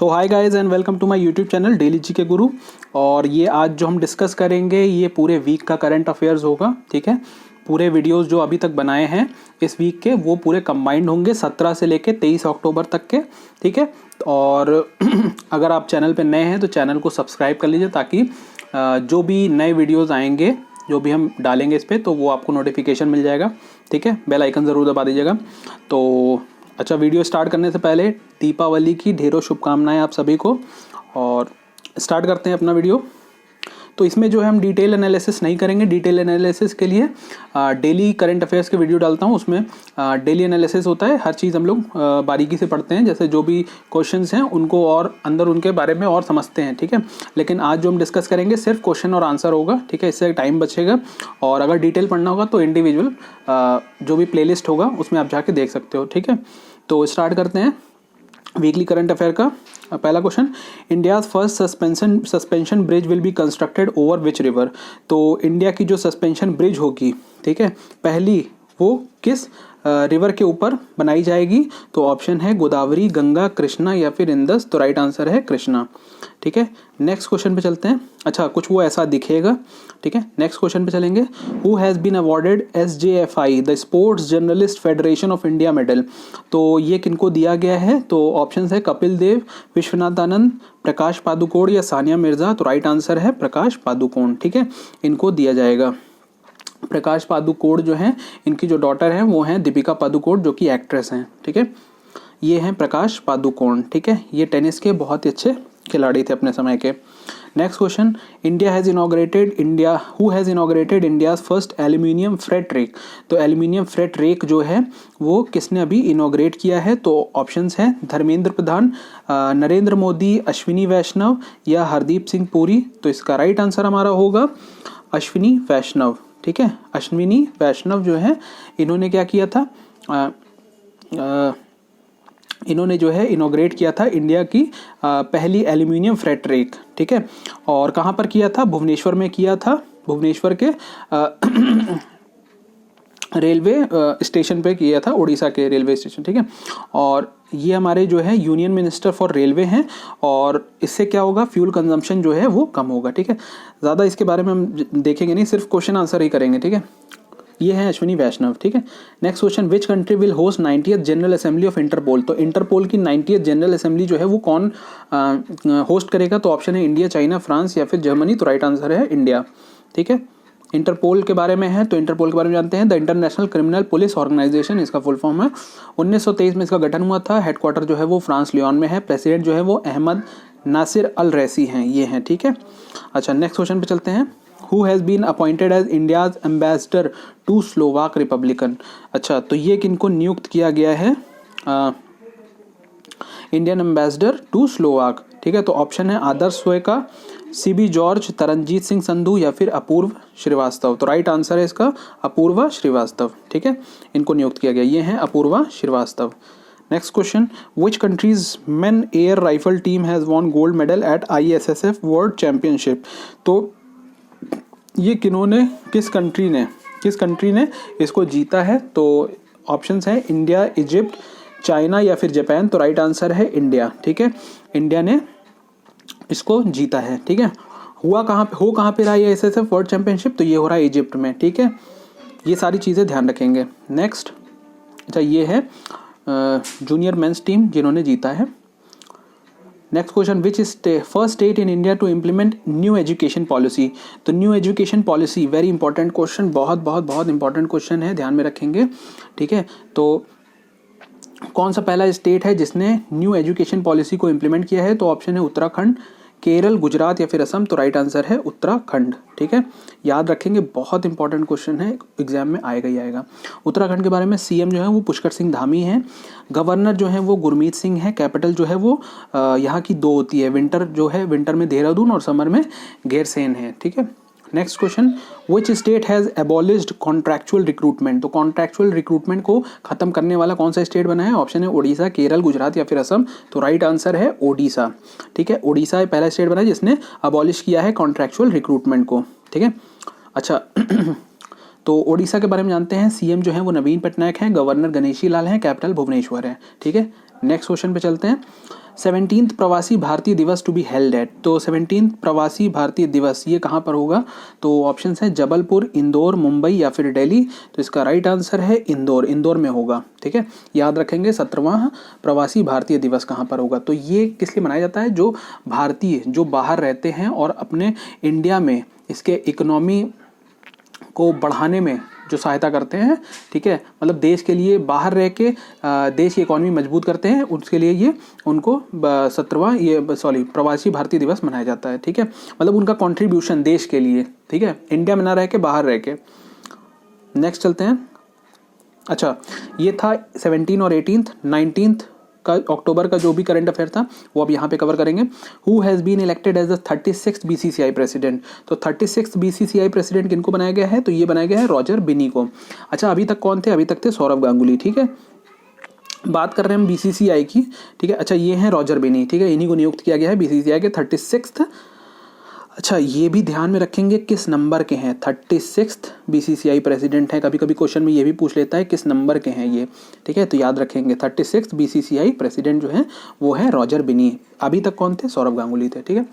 So hi guys and welcome to my YouTube channel daily G K Guru. और ये आज जो हम डिस्कस करेंगे ये पूरे वीक का करंट अफेयर्स होगा। ठीक है, पूरे वीडियोस जो अभी तक बनाए हैं इस वीक के वो पूरे कंबाइंड होंगे 17 से लेके 23 अक्टूबर तक के। ठीक है, और अगर आप चैनल पे नए हैं तो चैनल को सब्सक्राइब कर लीजिए ताकि जो भी नए वीडियोस आएंगे जो भी हम डालेंगे इस पर तो वो आपको नोटिफिकेशन मिल जाएगा। ठीक है, बेल आइकन ज़रूर दबा दीजिएगा। तो अच्छा, वीडियो स्टार्ट करने से पहले दीपावली की ढेरों शुभकामनाएं आप सभी को। और स्टार्ट करते हैं अपना वीडियो। तो इसमें जो है हम डिटेल एनालिसिस नहीं करेंगे। डिटेल एनालिसिस के लिए डेली करंट अफेयर्स के वीडियो डालता हूँ, उसमें डेली एनालिसिस होता है। हर चीज़ हम लोग बारीकी से पढ़ते हैं, जैसे जो भी क्वेश्चंस हैं उनको और अंदर उनके बारे में और समझते हैं। ठीक है, लेकिन आज जो हम डिस्कस करेंगे सिर्फ क्वेश्चन और आंसर होगा। ठीक है, इससे टाइम बचेगा। और अगर डिटेल पढ़ना होगा तो इंडिविजुअल जो भी प्लेलिस्ट होगा उसमें आप जाके देख सकते हो। ठीक है, तो स्टार्ट करते हैं वीकली करंट अफेयर का। पहला question, India's first suspension bridge will be constructed over which river. तो इंडिया की जो सस्पेंशन ब्रिज होगी, ठीक है, पहली वो किस रिवर के ऊपर बनाई जाएगी। तो ऑप्शन है गोदावरी, गंगा, कृष्णा या फिर इंदस। तो राइट आंसर है कृष्णा। ठीक है, नेक्स्ट क्वेश्चन पे चलते हैं। अच्छा, कुछ वो ऐसा दिखेगा। ठीक है, नेक्स्ट क्वेश्चन पे चलेंगे। Who has been awarded SJFI the sports journalist federation of India medal. तो ये किनको दिया गया है। तो ऑप्शन है कपिल देव, विश्वनाथ आनंद, प्रकाश पादुकोण या सानिया मिर्जा। तो राइट आंसर है प्रकाश पादुकोण। ठीक है, इनको दिया जाएगा। प्रकाश पादुकोण जो हैं, इनकी जो डॉटर हैं वो हैं दीपिका पादुकोण जो कि एक्ट्रेस हैं। ठीक है, ये हैं प्रकाश पादुकोण। ठीक है, ये टेनिस के बहुत ही अच्छे खिलाड़ी थे अपने समय के। Next question, who has inaugurated India's first aluminium freight rake. तो एल्यूमिनियम फ्रेट रेक जो है वो किसने अभी इनॉग्रेट किया है। तो ऑप्शंस हैं धर्मेंद्र प्रधान, नरेंद्र मोदी, अश्विनी वैष्णव या हरदीप सिंह पुरी। तो इसका राइट आंसर हमारा होगा अश्विनी वैष्णव। ठीक है, अश्विनी वैष्णव जो है इन्होंने क्या किया था, इन्होंने जो है इनॉग्रेट किया था इंडिया की पहली एल्यूमिनियम फ्रेट रेक। ठीक है, और कहाँ पर किया था, भुवनेश्वर में किया था। भुवनेश्वर के रेलवे स्टेशन पे किया था, उड़ीसा के रेलवे स्टेशन। ठीक है, और ये हमारे जो है यूनियन मिनिस्टर फॉर रेलवे हैं। और इससे क्या होगा, फ्यूल कंजम्पशन जो है वो कम होगा। ठीक है, ज़्यादा इसके बारे में हम देखेंगे नहीं, सिर्फ क्वेश्चन आंसर ही करेंगे। ठीक है, ये है अश्विनी वैष्णव। ठीक है, next question, which country will host 90th general assembly of Interpol. तो इंटरपोल की 90th जनरल असेंबली जो है वो कौन होस्ट करेगा। तो ऑप्शन है इंडिया, चाइना, फ्रांस या फिर जर्मनी। तो राइट आंसर है इंडिया। ठीक है, इंटरपोल के बारे में है तो इंटरपोल के बारे में जानते हैं। The international criminal police organisation इसका फुल फॉर्म है। 1923 में इसका गठन हुआ था। हेडक्वार्टर जो है वो फ्रांस लियोन में है। प्रेसिडेंट जो है वो अहमद नासिर अल रैसी हैं, ये हैं। ठीक है, अच्छा नेक्स्ट क्वेश्चन पे चलते हैं। Who has been appointed as India's ambassador to Slovak republican. अच्छा, तो ये किनको नियुक्त किया गया है, इंडियन एम्बेसडर टू स्लोवाक। ठीक है, तो ऑप्शन है आदर्श सोएका, CB जॉर्ज, तरनजीत सिंह संधू या फिर अपूर्व श्रीवास्तव। तो राइट आंसर है इसका अपूर्वा श्रीवास्तव। ठीक है, इनको नियुक्त किया गया, ये हैं Apurva Srivastava. Next question, which countries men air rifle team has won gold medal at ISSF world championship. तो ये किस कंट्री ने इसको जीता है। तो ऑप्शंस हैं इंडिया, इजिप्ट, चाइना या फिर जापान। तो राइट आंसर है इंडिया। ठीक है, इंडिया ने इसको जीता है। ठीक है, कहाँ पे रहा है ISSF वर्ल्ड चैंपियनशिप। तो ये हो रहा है इजिप्ट में। ठीक है, ये सारी चीज़ें ध्यान रखेंगे। नेक्स्ट, अच्छा ये है जूनियर मेंस टीम जिन्होंने जीता है। Next question, which is first state in India to implement new education policy. तो new education policy very important question, बहुत इंपॉर्टेंट क्वेश्चन है, ध्यान में रखेंगे। ठीक है, तो कौन सा पहला स्टेट है जिसने न्यू एजुकेशन पॉलिसी को इम्प्लीमेंट किया है। तो ऑप्शन है उत्तराखंड, केरल, गुजरात या फिर असम। तो राइट आंसर है उत्तराखंड। ठीक है, याद रखेंगे, बहुत इंपॉर्टेंट क्वेश्चन है, एग्जाम में आएगा ही आएगा। उत्तराखंड के बारे में CM जो है वो पुष्कर सिंह धामी हैं। गवर्नर जो है वो गुरमीत सिंह है। कैपिटल जो है वो यहाँ की 2 होती है, विंटर में देहरादून और समर में गैरसैंण है। ठीक है, next question, which state has abolished contractual recruitment. तो कॉन्ट्रैक्चुअल रिक्रूटमेंट को खत्म करने वाला कौन सा स्टेट बना है। ऑप्शन है उड़ीसा, केरल, गुजरात या फिर असम। तो राइट आंसर है ओडिशा। ठीक है, ओडिशा पहला स्टेट बना है जिसने अबॉलिश किया है कॉन्ट्रैक्चुअल रिक्रूटमेंट को। ठीक है, अच्छा तो ओडिशा के बारे में जानते हैं। CM जो है वो नवीन पटनायक हैं, गवर्नर गणेशी लाल हैं, कैपिटल भुवनेश्वर है। ठीक है, नेक्स्ट क्वेश्चन पे चलते हैं। 17th प्रवासी भारतीय दिवस टू बी हेल्ड एट, तो 17th प्रवासी भारतीय दिवस ये कहाँ पर होगा? तो ऑप्शन है जबलपुर, इंदौर, मुंबई या फिर दिल्ली। तो इसका राइट आंसर है इंदौर, इंदौर में होगा। ठीक है, याद रखेंगे 17वां प्रवासी भारतीय दिवस कहाँ पर होगा। तो ये किस लिए मनाया जाता है? जो भारतीय जो बाहर रहते हैं और अपने इंडिया में इसके इकोनॉमी को बढ़ाने में जो सहायता करते हैं, ठीक है, मतलब देश के लिए बाहर रह के देश की इकॉनमी मजबूत करते हैं, उसके लिए ये उनको 17वां प्रवासी भारतीय दिवस मनाया जाता है। ठीक है, मतलब उनका कंट्रीब्यूशन देश के लिए, ठीक है, इंडिया में ना रह के बाहर रह के। नेक्स्ट चलते हैं। अच्छा, ये था 17 और 18, 19 का अक्टूबर का जो भी करंट अफेयर था वो अब यहाँ पे कवर करेंगे। Who has been elected as the 36th BCCI president, तो 36th BCCI प्रेसिडेंट किनको बनाया गया है? तो ये बनाया गया है रॉजर बिनी को। अच्छा, अभी तक कौन थे? अभी तक थे सौरव गांगुली। ठीक है, बात कर रहे हैं हम BCCI की। ठीक है, अच्छा ये हैं रॉजर बिनी। ठीक है, इन्हीं को नियुक्त किया गया है BCCI के 36th। अच्छा, ये भी ध्यान में रखेंगे किस नंबर के हैं। 36th BCCI प्रेसिडेंट हैं, कभी कभी क्वेश्चन में ये भी पूछ लेता है किस नंबर के हैं ये। ठीक है, तो याद रखेंगे 36th BCCI प्रेसिडेंट जो है वो है रॉजर बिनी। अभी तक कौन थे? सौरव गांगुली थे। ठीक है,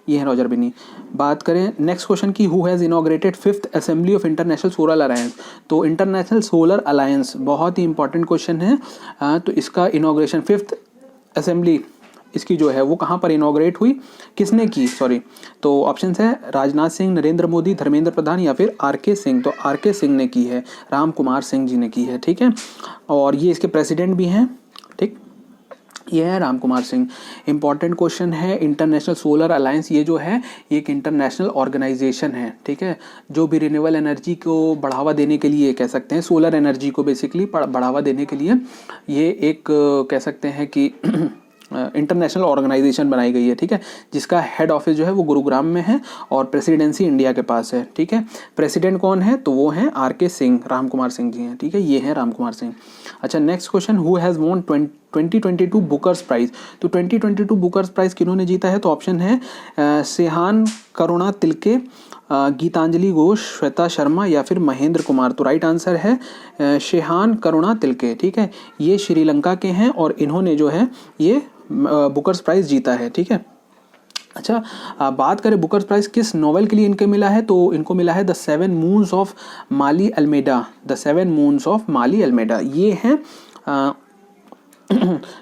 ये है रॉजर बिनी। बात करें नेक्स्ट क्वेश्चन की, who has inaugurated 5th assembly of international solar alliance, तो इंटरनेशनल सोलर अलायंस बहुत ही इंपॉर्टेंट क्वेश्चन है। तो इसका इनॉग्रेशन 5th असेंबली इसकी जो है वो कहाँ पर इनॉग्रेट हुई, किसने की? सॉरी, तो ऑप्शन है राजनाथ सिंह, नरेंद्र मोदी, धर्मेंद्र प्रधान या फिर RK सिंह। तो RK सिंह ने की है, राम कुमार सिंह जी ने की है। ठीक है, और ये इसके प्रेसिडेंट भी हैं। ठीक, ये है राम कुमार सिंह। इंपॉर्टेंट क्वेश्चन है, इंटरनेशनल सोलर अलायंस ये जो है ये एक इंटरनेशनल ऑर्गेनाइजेशन है। ठीक है, जो भी रिन्यूएबल एनर्जी को बढ़ावा देने के लिए, कह सकते हैं सोलर एनर्जी को बेसिकली बढ़ावा देने के लिए ये एक कह सकते हैं कि इंटरनेशनल ऑर्गेनाइजेशन बनाई गई है। ठीक है, जिसका हेड ऑफिस जो है वो गुरुग्राम में है और प्रेसिडेंसी इंडिया के पास है। ठीक है, प्रेसिडेंट कौन है? तो वो हैं RK सिंह, राम कुमार सिंह जी हैं। ठीक है, ये हैं राम कुमार सिंह। अच्छा, next question, who has won 2022 bookers prize, तो 2022 बुकर्स प्राइज किन्होंने जीता है? तो ऑप्शन है सेहान करुणा तिलके, गीतांजलि घोष, श्वेता शर्मा या फिर महेंद्र कुमार। तो राइट आंसर है शेहान करुणा तिलके। ठीक है, ये श्रीलंका के हैं और इन्होंने जो है ये बुकर्स प्राइज जीता है। ठीक है, अच्छा बात करें बुकर्स प्राइज किस नॉवेल के लिए इनके मिला है, तो इनको मिला है the 7 moons of Maali Almeida. The 7 moons of Maali Almeida, ये हैं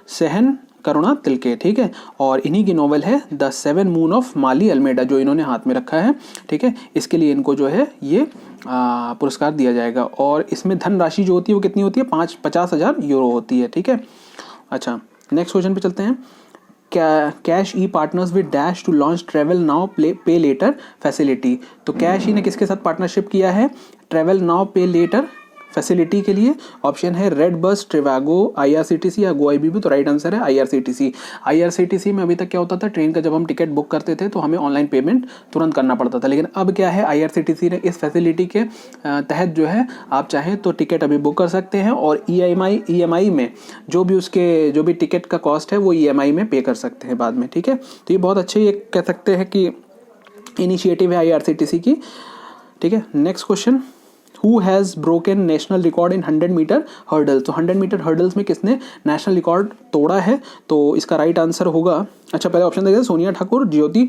सहन करुणा तिलके। ठीक है, और इन्हीं की नॉवेल है the 7 moon of Maali Almeida जो इन्होंने हाथ में रखा है। ठीक है, इसके लिए इनको जो है ये पुरस्कार दिया जाएगा और इसमें धनराशि जो होती है वो कितनी होती है? 50,000 यूरो होती है। ठीक है, अच्छा नेक्स्ट क्वेश्चन पे चलते हैं। CASHe partners with dash to launch travel now pay later facility, तो कैश ई ने किसके साथ पार्टनरशिप किया है travel now pay later facility के लिए? ऑप्शन है रेड बस, ट्रिवागो, IRCTC या GoIBB। तो राइट आंसर है IRCTC। IRCTC में अभी तक क्या होता था, ट्रेन का जब हम टिकट बुक करते थे तो हमें ऑनलाइन पेमेंट तुरंत करना पड़ता था, लेकिन अब क्या है IRCTC ने इस फैसिलिटी के तहत जो है आप चाहें तो टिकट अभी बुक कर सकते हैं और EMI में जो भी टिकट का कॉस्ट है वो EMI में पे कर सकते हैं बाद में। ठीक है, तो ये बहुत अच्छे ये कह सकते हैं कि इनिशिएटिव है IRCTC की। ठीक है, next question, who has broken national record in 100 metre hurdle, तो 100 मीटर हर्डल्स में किसने नेशनल रिकॉर्ड तोड़ा है? तो इसका राइट आंसर होगा, अच्छा पहले ऑप्शन देखिए, सोनिया ठाकुर, ज्योति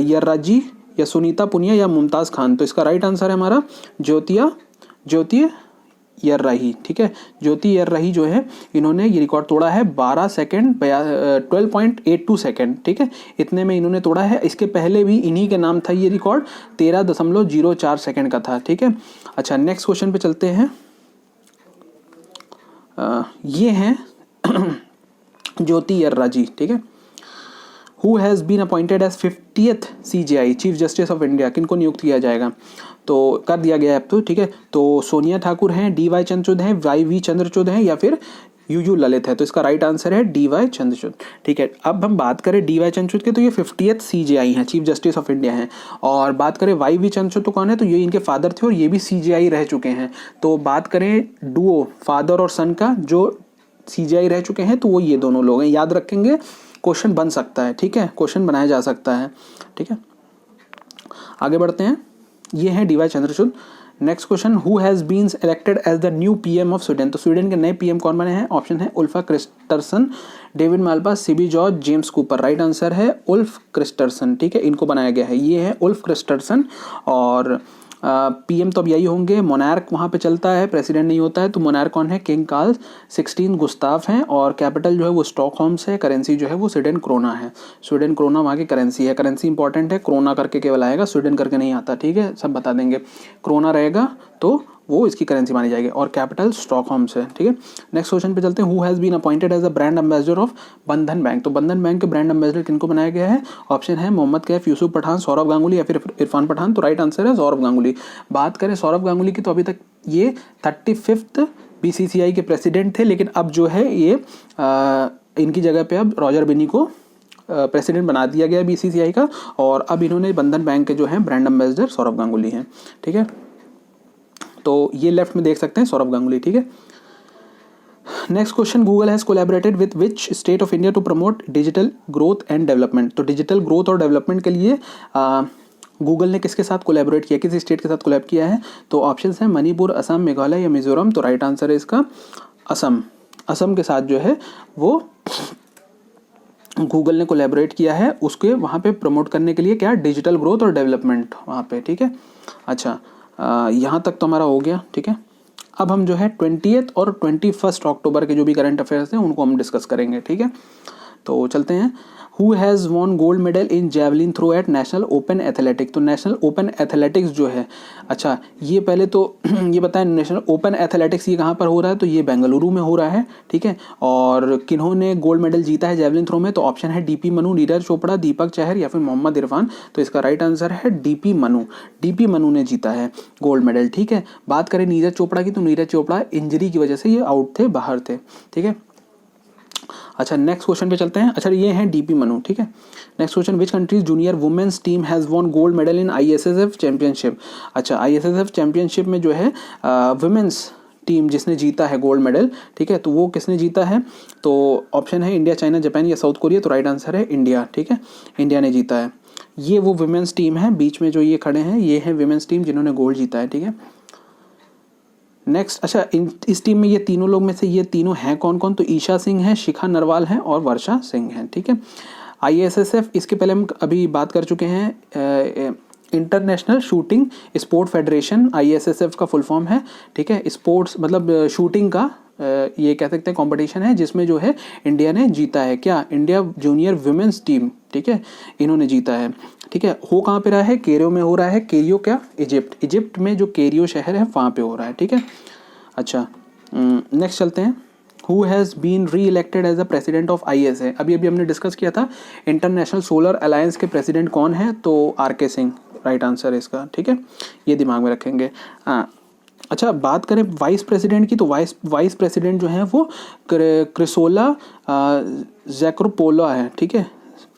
यर्राजी या सुनीता पुनिया या मुमताज़ खान। तो इसका राइट आंसर है हमारा ज्योति यर्राही। ठीक है, ज्योति यर्राही जो है इन्होंने ये रिकॉर्ड तोड़ा है 12 सेकेंड 12.82 सेकेंड। ठीक है, इतने में इन्होंने तोड़ा है। इसके पहले भी इन्हीं के नाम था ये रिकॉर्ड, 13.04 सेकेंड का था। ठीक है, अच्छा नेक्स्ट क्वेश्चन पे चलते हैं। ये हैं ज्योति यर्राजी। ठीक है, who has been appointed as 50th CJI chief justice of India, किनको नियुक्त किया जाएगा? तो कर दिया गया है अब तो। ठीक है, तो सोनिया ठाकुर हैं, DY चंद्रचूड़ हैं, YV चंद्रचूड़ हैं या फिर UU ललित है। तो इसका राइट आंसर है DY चंद्रचूड़। ठीक है, अब हम बात करें DY चंद्रचूड़ की, तो ये 50th CJI हैं, चीफ जस्टिस ऑफ इंडिया हैं। और बात करें YV चंद्रचूड़ तो कौन है, तो ये इनके फादर थे और ये भी CJI रह चुके हैं। तो बात करें डुओ फादर और सन का जो CJI रह चुके हैं तो वो ये दोनों लोग हैं। याद रखेंगे, क्वेश्चन बन सकता है। ठीक है, क्वेश्चन बनाया जा सकता है। ठीक है, आगे बढ़ते हैं। ये हैं DY Chandrachud. Next question, who has been elected as the new PM of Sweden. तो स्वीडन के नए पीएम कौन बने हैं? ऑप्शन है Ulf Kristersson, David Malpass, CB George, James Cooper. Right answer है उल्फ क्रिस्टरसन, ठीक है, इनको बनाया गया है। ये है उल्फ क्रिस्टरसन। और पीएम तो अब यही होंगे, मोनार्क वहाँ पे चलता है, प्रेसिडेंट नहीं होता है। तो मोनार्क कौन है? किंग कार्ल 16 गुस्ताफ हैं। और कैपिटल जो है वो स्टॉकहोम है। करेंसी जो है वो स्वीडन क्रोना है। स्वीडन क्रोना वहाँ की करेंसी है। करेंसी इंपॉर्टेंट है, क्रोना करके केवल आएगा, स्वीडन करके नहीं आता, ठीक है, सब बता देंगे। क्रोना रहेगा तो वो इसकी करेंसी मानी जाएगी। और कैपिटल स्टॉकहोम से, ठीक है। नेक्स्ट क्वेश्चन पे चलते हैं, who has been appointed as a brand ambassador of Bandhan bank. तो बंधन बैंक के ब्रांड एम्बेसडर किनको बनाया गया है? ऑप्शन है मोहम्मद कैफ, यूसुफ पठान, सौरभ गांगुली या फिर इरफान पठान। तो राइट आंसर है सौरभ गांगुली। बात करें सौरभ गांगुली की, तो अभी तक ये 35th BCCI के प्रेसिडेंट थे, लेकिन अब जो है ये इनकी जगह पे अब रॉजर बिनी को प्रेसिडेंट बना दिया गया BCCI का। और अब इन्होंने बंधन बैंक के जो है ब्रांड एम्बेसडर सौरभ गांगुली हैं, ठीक है। तो ये लेफ्ट में देख सकते हैं सौरभ गांगुली, ठीक है। Next question, Google has collaborated with which state of India to promote digital growth and development. तो डिजिटल ग्रोथ और डेवलपमेंट के लिए गूगल ने किसके साथ कोलैबोरेट किया, किस स्टेट के साथ कोलैब किया है? तो ऑप्शंस हैं मणिपुर, असम, मेघालय या मिजोरम। तो राइट आंसर है इसका असम। असम के साथ जो है वो गूगल ने कोलैबोरेट किया है, उसके वहाँ पे प्रमोट करने के लिए क्या? डिजिटल ग्रोथ और डेवलपमेंट वहाँ पे, ठीक है। अच्छा, यहाँ तक तो हमारा हो गया, ठीक है। अब हम जो है 20 और 21 अक्टूबर के जो भी करंट अफेयर्स हैं उनको हम डिस्कस करेंगे, ठीक है। तो चलते हैं। Who has won gold medal in javelin throw at national open athletics. तो नेशनल ओपन एथलेटिक्स जो है, अच्छा ये पहले तो ये बताएं, नेशनल ओपन एथलेटिक्स ये कहाँ पर हो रहा है? तो ये बेंगलुरु में हो रहा है, ठीक है। और किन्होंने गोल्ड मेडल जीता है जैवलिन थ्रो में? तो ऑप्शन है DP मनु, नीरज चोपड़ा, दीपक चहर या फिर मोहम्मद इरफान। तो इसका राइट आंसर है DP मनु। DP मनु ने जीता है गोल्ड मेडल, ठीक है। बात करें नीरज चोपड़ा की, तो नीरज चोपड़ा इंजरी की वजह से ये आउट थे, बाहर थे, ठीक है। अच्छा, नेक्स्ट क्वेश्चन पे चलते हैं। अच्छा, ये हैं DP मनु, ठीक है। Next question, which countries junior women's team has won gold medal in ISSF championship. अच्छा, ISSF चैंपियनशिप में जो है वुमेन्स टीम जिसने जीता है गोल्ड मेडल, ठीक है, तो वो किसने जीता है? तो ऑप्शन है इंडिया, चाइना, जापान या साउथ कोरिया। तो राइट आंसर है इंडिया, ठीक है, इंडिया ने जीता है। ये वो वुमेन्स टीम है, बीच में जो ये खड़े हैं ये है वुमेन्स टीम जिन्होंने गोल्ड जीता है, ठीक है। नेक्स्ट, अच्छा इस टीम में ये तीनों लोग में से ये तीनों हैं कौन कौन? तो ईशा सिंह है, शिखा नरवाल हैं और वर्षा सिंह हैं, ठीक है। ISSF, इसके पहले हम अभी बात कर चुके हैं, international shooting sport federation ISSF का फुल फॉर्म है, ठीक है। स्पोर्ट्स मतलब शूटिंग का ये कह सकते हैं कंपटीशन है, जिसमें जो है इंडिया ने जीता है। क्या? इंडिया जूनियर वुमेन्स टीम, ठीक है, इन्होंने जीता है, ठीक है। हो कहाँ पे रहा है? केरियो में हो रहा है। केरियो क्या? इजिप्ट में जो केरियो शहर है वहाँ पे हो रहा है, ठीक है। अच्छा, नेक्स्ट चलते हैं। Who has been re elected as the president of ISA। अभी हमने डिस्कस किया था इंटरनेशनल सोलर अलायंस के प्रेसिडेंट कौन है? तो RK सिंह राइट आंसर है इसका, ठीक है, ये दिमाग में रखेंगे। हाँ, अच्छा बात करें वाइस प्रेसिडेंट की, तो वाइस प्रेसिडेंट जो है वो क्रिसोला जैक्रोपोला है, ठीक है,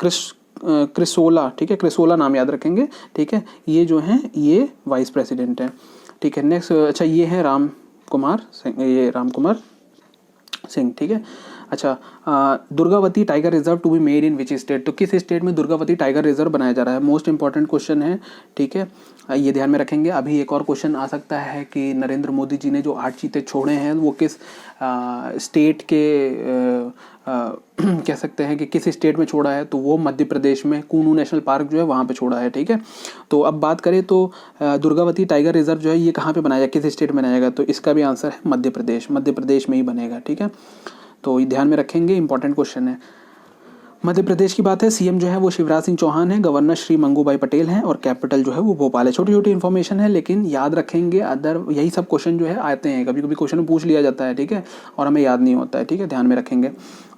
क्रिसोला, ठीक है, क्रिसोला नाम याद रखेंगे, ठीक है। ये जो हैं ये वाइस प्रेसिडेंट हैं, ठीक है। नेक्स्ट, अच्छा ये है राम कुमार सिंह, ठीक है। अच्छा, Durgavati tiger reserve to be made in which state. तो किस स्टेट में दुर्गावती टाइगर रिजर्व बनाया जा रहा है? मोस्ट इंपॉर्टेंट क्वेश्चन है, ठीक है, ये ध्यान में रखेंगे। अभी एक और क्वेश्चन आ सकता है कि नरेंद्र मोदी जी ने जो 8 चीते छोड़े हैं वो किस स्टेट के कह सकते हैं कि किस स्टेट में छोड़ा है? तो वो मध्य प्रदेश में कूनू नेशनल पार्क जो है वहाँ पे छोड़ा है, ठीक है। तो अब बात करें तो दुर्गावती टाइगर रिजर्व जो है ये कहाँ पे बनाया जाएगा, किस स्टेट में बनाया जाएगा? तो इसका भी आंसर है मध्य प्रदेश में ही बनेगा, ठीक है। तो ये ध्यान में रखेंगे, इंपॉर्टेंट क्वेश्चन है। मध्य प्रदेश की बात है, CM जो है वो शिवराज सिंह चौहान है, गवर्नर श्री मंगूभाई पटेल हैं और कैपिटल जो है वो भोपाल है। छोटी छोटी इन्फॉर्मेशन है लेकिन याद रखेंगे, अदर यही सब क्वेश्चन जो है आते हैं, कभी कभी क्वेश्चन पूछ लिया जाता है, ठीक है, और हमें याद नहीं होता है, ठीक है, ध्यान में रखेंगे।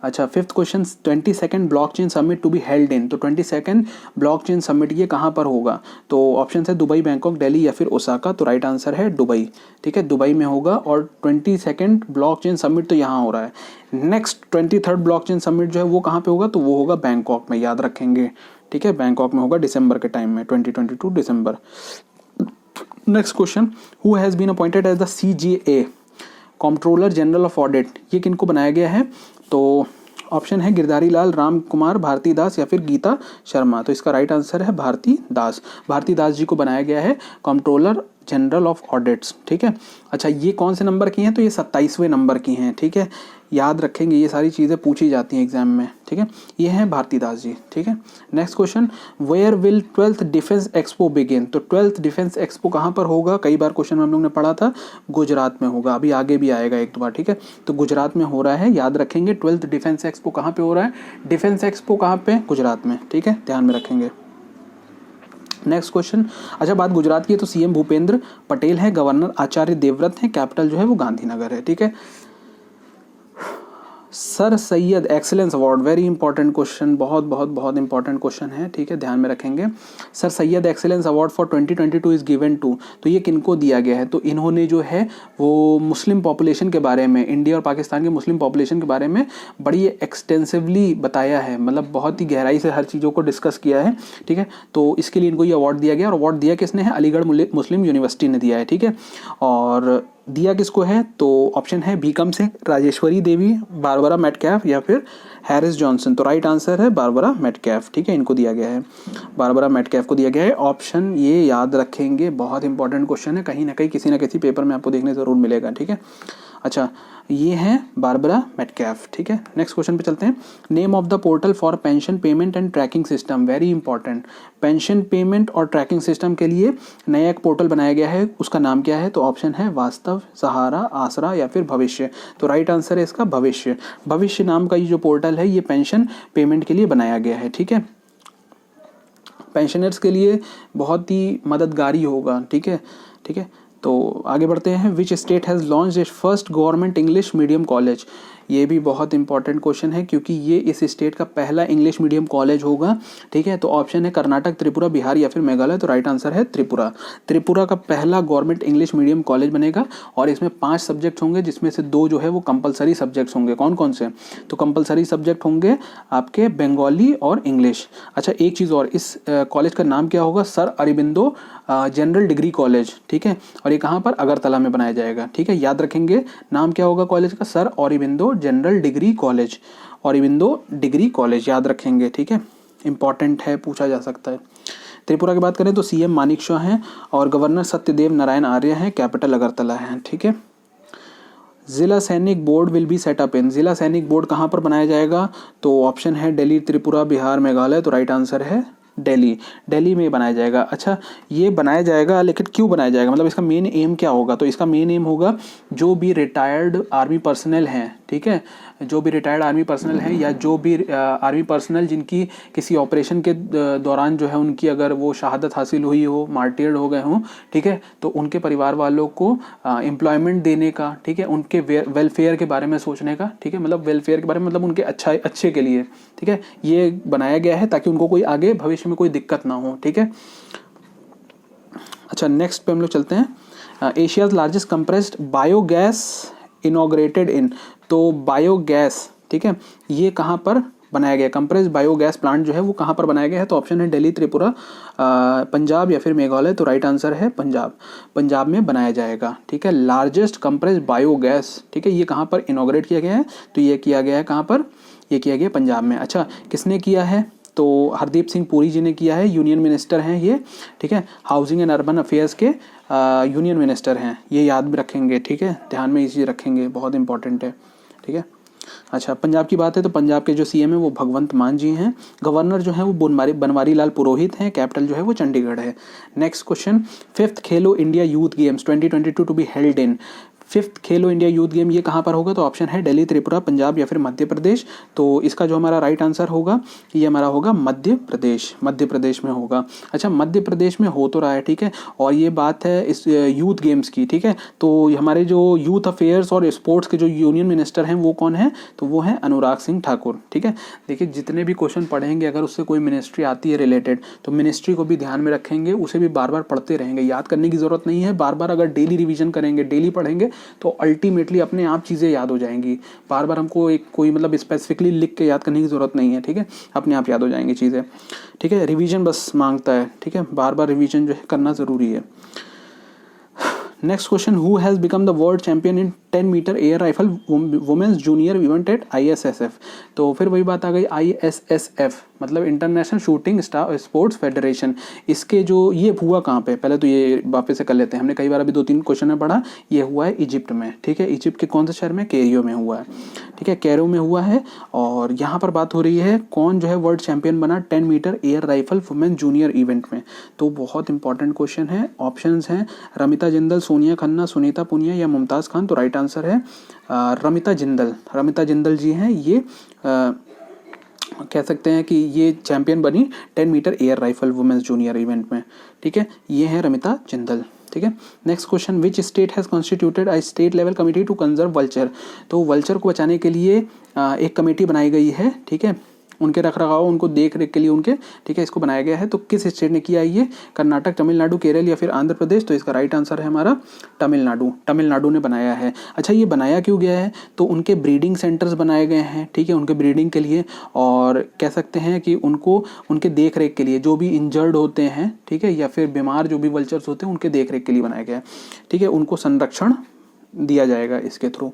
अच्छा, 5th question, 22nd blockchain summit to be held in. तो 22nd ब्लॉकचेन समिट ये कहाँ पर होगा? तो ऑप्शन है दुबई, बैंकॉक, दिल्ली या फिर ओसाका। तो राइट आंसर है दुबई, ठीक है, दुबई में होगा। और 22nd ब्लॉकचेन समिट तो यहाँ हो रहा है। नेक्स्ट 23rd ब्लॉकचेन समिट जो है वो कहाँ पे होगा? तो वो होगा बैंकॉक में, याद रखेंगे, ठीक है, बैंकॉक में होगा दिसंबर के टाइम में, 2022 दिसंबर। Next question, who has been appointed as the CJA controller general of audit. ये किनको बनाया गया है? तो ऑप्शन है गिरधारी लाल, राम कुमार, भारती दास या फिर गीता शर्मा। तो इसका राइट आंसर है भारती दास जी को बनाया गया है कंट्रोलर जनरल ऑफ ऑडिट्स, ठीक है। अच्छा, ये कौन से नंबर की हैं? तो ये 27वें नंबर की हैं, ठीक है। याद रखेंगे, ये सारी चीज़ें पूछी जाती हैं एग्जाम में, ठीक है। ये हैं भारतीदास जी, ठीक है। Next question, where will 12th defence expo begin? तो 12th डिफेंस एक्सपो कहाँ पर होगा? कई बार क्वेश्चन में हम लोग ने पढ़ा था, गुजरात में होगा, अभी आगे भी आएगा एक दो बार, ठीक है। तो गुजरात में हो रहा है, याद रखेंगे। 12th डिफेंस एक्सपो कहाँ पे हो रहा है? डिफेंस एक्सपो कहाँ पे? गुजरात में, ठीक है, ध्यान में रखेंगे। नेक्स्ट क्वेश्चन, अच्छा बात गुजरात की है तो सीएम भूपेंद्र पटेल है, गवर्नर आचार्य देवव्रत है, कैपिटल जो है वो गांधीनगर है, ठीक है। Sir Syed excellence award, very important question, बहुत बहुत बहुत इंपॉर्टेंट क्वेश्चन है, ठीक है, ध्यान में रखेंगे। Sir Syed excellence award for 2022 is given to, तो ये किनको दिया गया है? तो इन्होंने जो है वो मुस्लिम पॉपुलेशन के बारे में, इंडिया और पाकिस्तान के मुस्लिम पॉपुलेशन के बारे में बड़ी एक्सटेंसिवली बताया है, मतलब बहुत ही गहराई से हर चीज़ों को डिस्कस किया है, ठीक है। तो इसके लिए इनको ये अवार्ड दिया गया, और अवार्ड दिया किसने है? अलीगढ़ मुस्लिम यूनिवर्सिटी ने दिया है, ठीक है। और दिया किसको है? तो ऑप्शन है भीकम सिंह, राजेश्वरी देवी, बारबरा मेटकैफ या फिर हैरिस जॉनसन। तो राइट आंसर है बारबरा मेटकैफ, ठीक है, इनको दिया गया है, बारबरा मेटकैफ को दिया गया है। ऑप्शन ये याद रखेंगे, बहुत इंपॉर्टेंट क्वेश्चन है, कहीं ना कहीं किसी ना किसी पेपर में आपको देखने ज़रूर मिलेगा, ठीक है। अच्छा, ये है बारबरा मेटकैफ, ठीक है। नेक्स्ट क्वेश्चन पे चलते हैं। Name of the portal for pension payment and tracking system, very important. Pension payment और ट्रैकिंग सिस्टम के लिए नया एक पोर्टल बनाया गया है, उसका नाम क्या है? तो ऑप्शन है वास्तव, सहारा, आसरा या फिर भविष्य। तो राइट आंसर है इसका भविष्य। भविष्य नाम का ये जो पोर्टल है ये पेंशन पेमेंट के लिए बनाया गया है, ठीक है। पेंशनर्स के लिए बहुत ही मददगारी होगा, ठीक है, ठीक है। तो आगे बढ़ते हैं। विच state has launch its first government English medium college? ये भी बहुत इंपॉर्टेंट क्वेश्चन है, क्योंकि ये इस स्टेट का पहला इंग्लिश मीडियम कॉलेज होगा, ठीक है। तो ऑप्शन है कर्नाटक, त्रिपुरा, बिहार या फिर मेघालय। तो राइट आंसर है त्रिपुरा। त्रिपुरा का पहला गवर्नमेंट इंग्लिश मीडियम कॉलेज बनेगा, और इसमें 5 सब्जेक्ट होंगे, जिसमें से 2 जो है वो कंपलसरी सब्जेक्ट्स होंगे। कौन कौन से? तो कंपलसरी सब्जेक्ट होंगे आपके बंगाली और इंग्लिश। अच्छा, एक चीज़ और, इस कॉलेज का नाम क्या होगा? Sir Aurobindo general degree college, ठीक है। और ये कहाँ पर? अगरतला में बनाया जाएगा, ठीक है, याद रखेंगे। नाम क्या होगा कॉलेज का? Sir Aurobindo general degree college, Aurobindo degree college, याद रखेंगे, ठीक है, इंपॉर्टेंट है, पूछा जा सकता है। त्रिपुरा की बात करें तो सीएम मानिक शॉ हैं, और गवर्नर सत्यदेव नारायण आर्य हैं, कैपिटल अगरतला है, ठीक है। जिला सैनिक बोर्ड विल बी सेटअप इन, जिला सैनिक बोर्ड कहाँ पर बनाया जाएगा? तो ऑप्शन है दिल्ली, त्रिपुरा, बिहार, मेघालय। तो राइट आंसर है दिल्ली, दिल्ली में बनाया जाएगा। अच्छा, ये बनाया जाएगा, लेकिन क्यों बनाया जाएगा, मतलब इसका मेन एम क्या होगा? तो इसका मेन एम होगा जो भी रिटायर्ड आर्मी पर्सनल हैं, ठीक है, जो भी रिटायर्ड आर्मी पर्सनल हैं, या जो भी आर्मी पर्सनल जिनकी किसी ऑपरेशन के दौरान जो है उनकी अगर वो शहादत हासिल हुई हो, मार्टियर्ड हो गए हों, ठीक है, तो उनके परिवार वालों को एम्प्लॉयमेंट देने का, ठीक है, उनके वेलफेयर के बारे में सोचने का, ठीक है, मतलब वेलफेयर के बारे में, मतलब उनके अच्छे के लिए, ठीक है, ये बनाया गया है ताकि उनको कोई आगे भविष्य में कोई दिक्कत ना हो, ठीक है। अच्छा, नेक्स्ट पे हम लोग चलते हैं। Asia's largest compressed biogas inaugurated इन, तो बायोगैस, ठीक है, ये कहाँ पर बनाया गया? कंप्रेस्ड बायोगैस प्लांट जो है वो कहाँ पर बनाया गया है? तो ऑप्शन है दिल्ली, त्रिपुरा, पंजाब या फिर मेघालय। तो राइट आंसर है पंजाब, पंजाब में बनाया जाएगा, ठीक है। लार्जेस्ट कंप्रेस्ड बायोगैस, ठीक है, ये कहाँ पर इनॉग्रेट किया गया है? तो ये किया गया है कहाँ पर? ये किया गया पंजाब में। अच्छा, किसने किया है? तो हरदीप सिंह पुरी जी ने किया है, यूनियन मिनिस्टर हैं ये, ठीक है, हाउसिंग एंड अर्बन अफेयर्स के यूनियन मिनिस्टर हैं, ये याद भी रखेंगे, ठीक है, ध्यान में इसी रखेंगे, बहुत इंपॉर्टेंट है, ठीक है। अच्छा, पंजाब की बात है तो पंजाब के जो सीएम है वो भगवंत मान जी हैं, गवर्नर जो है वो बनवारी लाल पुरोहित हैं, कैपिटल जो है वो चंडीगढ़ है। Next question, 5th Khelo India youth games 2022 to be held in, 5th Khelo India youth game ये कहाँ पर होगा? तो ऑप्शन है दिल्ली, त्रिपुरा, पंजाब या फिर मध्य प्रदेश। तो इसका जो हमारा राइट आंसर होगा ये हमारा होगा मध्य प्रदेश, मध्य प्रदेश में होगा। अच्छा, मध्य प्रदेश में हो तो रहा है, ठीक है, और ये बात है इस यूथ गेम्स की, ठीक है। तो हमारे जो यूथ अफेयर्स और स्पोर्ट्स के जो यूनियन मिनिस्टर हैं वो कौन है? तो वो हैं अनुराग सिंह ठाकुर, ठीक है। देखिए, जितने भी क्वेश्चन पढ़ेंगे अगर उससे कोई मिनिस्ट्री आती है रिलेटेड, तो मिनिस्ट्री को भी ध्यान में रखेंगे, उसे भी बार बार पढ़ते रहेंगे, याद करने की जरूरत नहीं है, बार बार अगर डेली रिविजन करेंगे, डेली पढ़ेंगे तो अल्टीमेटली अपने आप चीज़ें याद हो जाएंगी। बार बार हमको एक कोई मतलब स्पेसिफिकली लिख के याद करने की ज़रूरत नहीं है, ठीक है, अपने आप याद हो जाएंगी चीज़ें, ठीक है। रिवीजन बस मांगता है, ठीक है, बार बार रिवीजन जो है करना ज़रूरी है। Next question, who has become the world champion in 10 metre air rifle women's junior event at ISSF। तो फिर वही बात आ गई, ISSF मतलब इंटरनेशनल शूटिंग स्पोर्ट्स फेडरेशन। इसके जो ये हुआ कहाँ पे, पहले तो ये वापस से कर लेते हैं, हमने कई बार अभी 2-3 क्वेश्चन में पढ़ा। ये हुआ है इजिप्ट में, ठीक है। इजिप्ट के कौन से शहर में, कैरो में हुआ है, ठीक है, कैरो में हुआ है। और यहाँ पर बात हो रही है कौन जो है वर्ल्ड चैंपियन बना 10 metre air rifle women junior event में। तो बहुत इंपॉर्टेंट क्वेश्चन है। ऑप्शंस हैं रमिता जिंदल, सोनिया खन्ना, सुनीता पुनिया या मुमताज़ खान। तो राइट आंसर है रमिता जिंदल। रमिता जिंदल जी हैं ये, कह सकते हैं कि ये चैंपियन बनी 10 metre air rifle women's junior event में, ठीक है। ये है रमिता जिंदल, ठीक है। Next question, which state has constituted a state level committee to conserve vulture. तो वल्चर को बचाने के लिए एक कमेटी बनाई गई है, ठीक है, उनके रख रखाव उनको देख रेख के लिए उनके, ठीक है, इसको बनाया गया है। तो किस स्टेट ने किया है ये, कर्नाटक, तमिलनाडु, केरल या फिर आंध्र प्रदेश। तो इसका राइट आंसर है हमारा तमिलनाडु। तमिलनाडु ने बनाया है। अच्छा, ये बनाया क्यों गया है, तो उनके ब्रीडिंग सेंटर्स बनाए गए हैं, ठीक है, उनके ब्रीडिंग के लिए, और कह सकते हैं कि उनको उनके देख रेख के लिए, जो भी इंजर्ड होते हैं, ठीक है, या फिर बीमार जो भी वल्चर्स होते हैं उनके देख रेख के लिए बनाया गया है, ठीक है, उनको संरक्षण दिया जाएगा इसके थ्रू,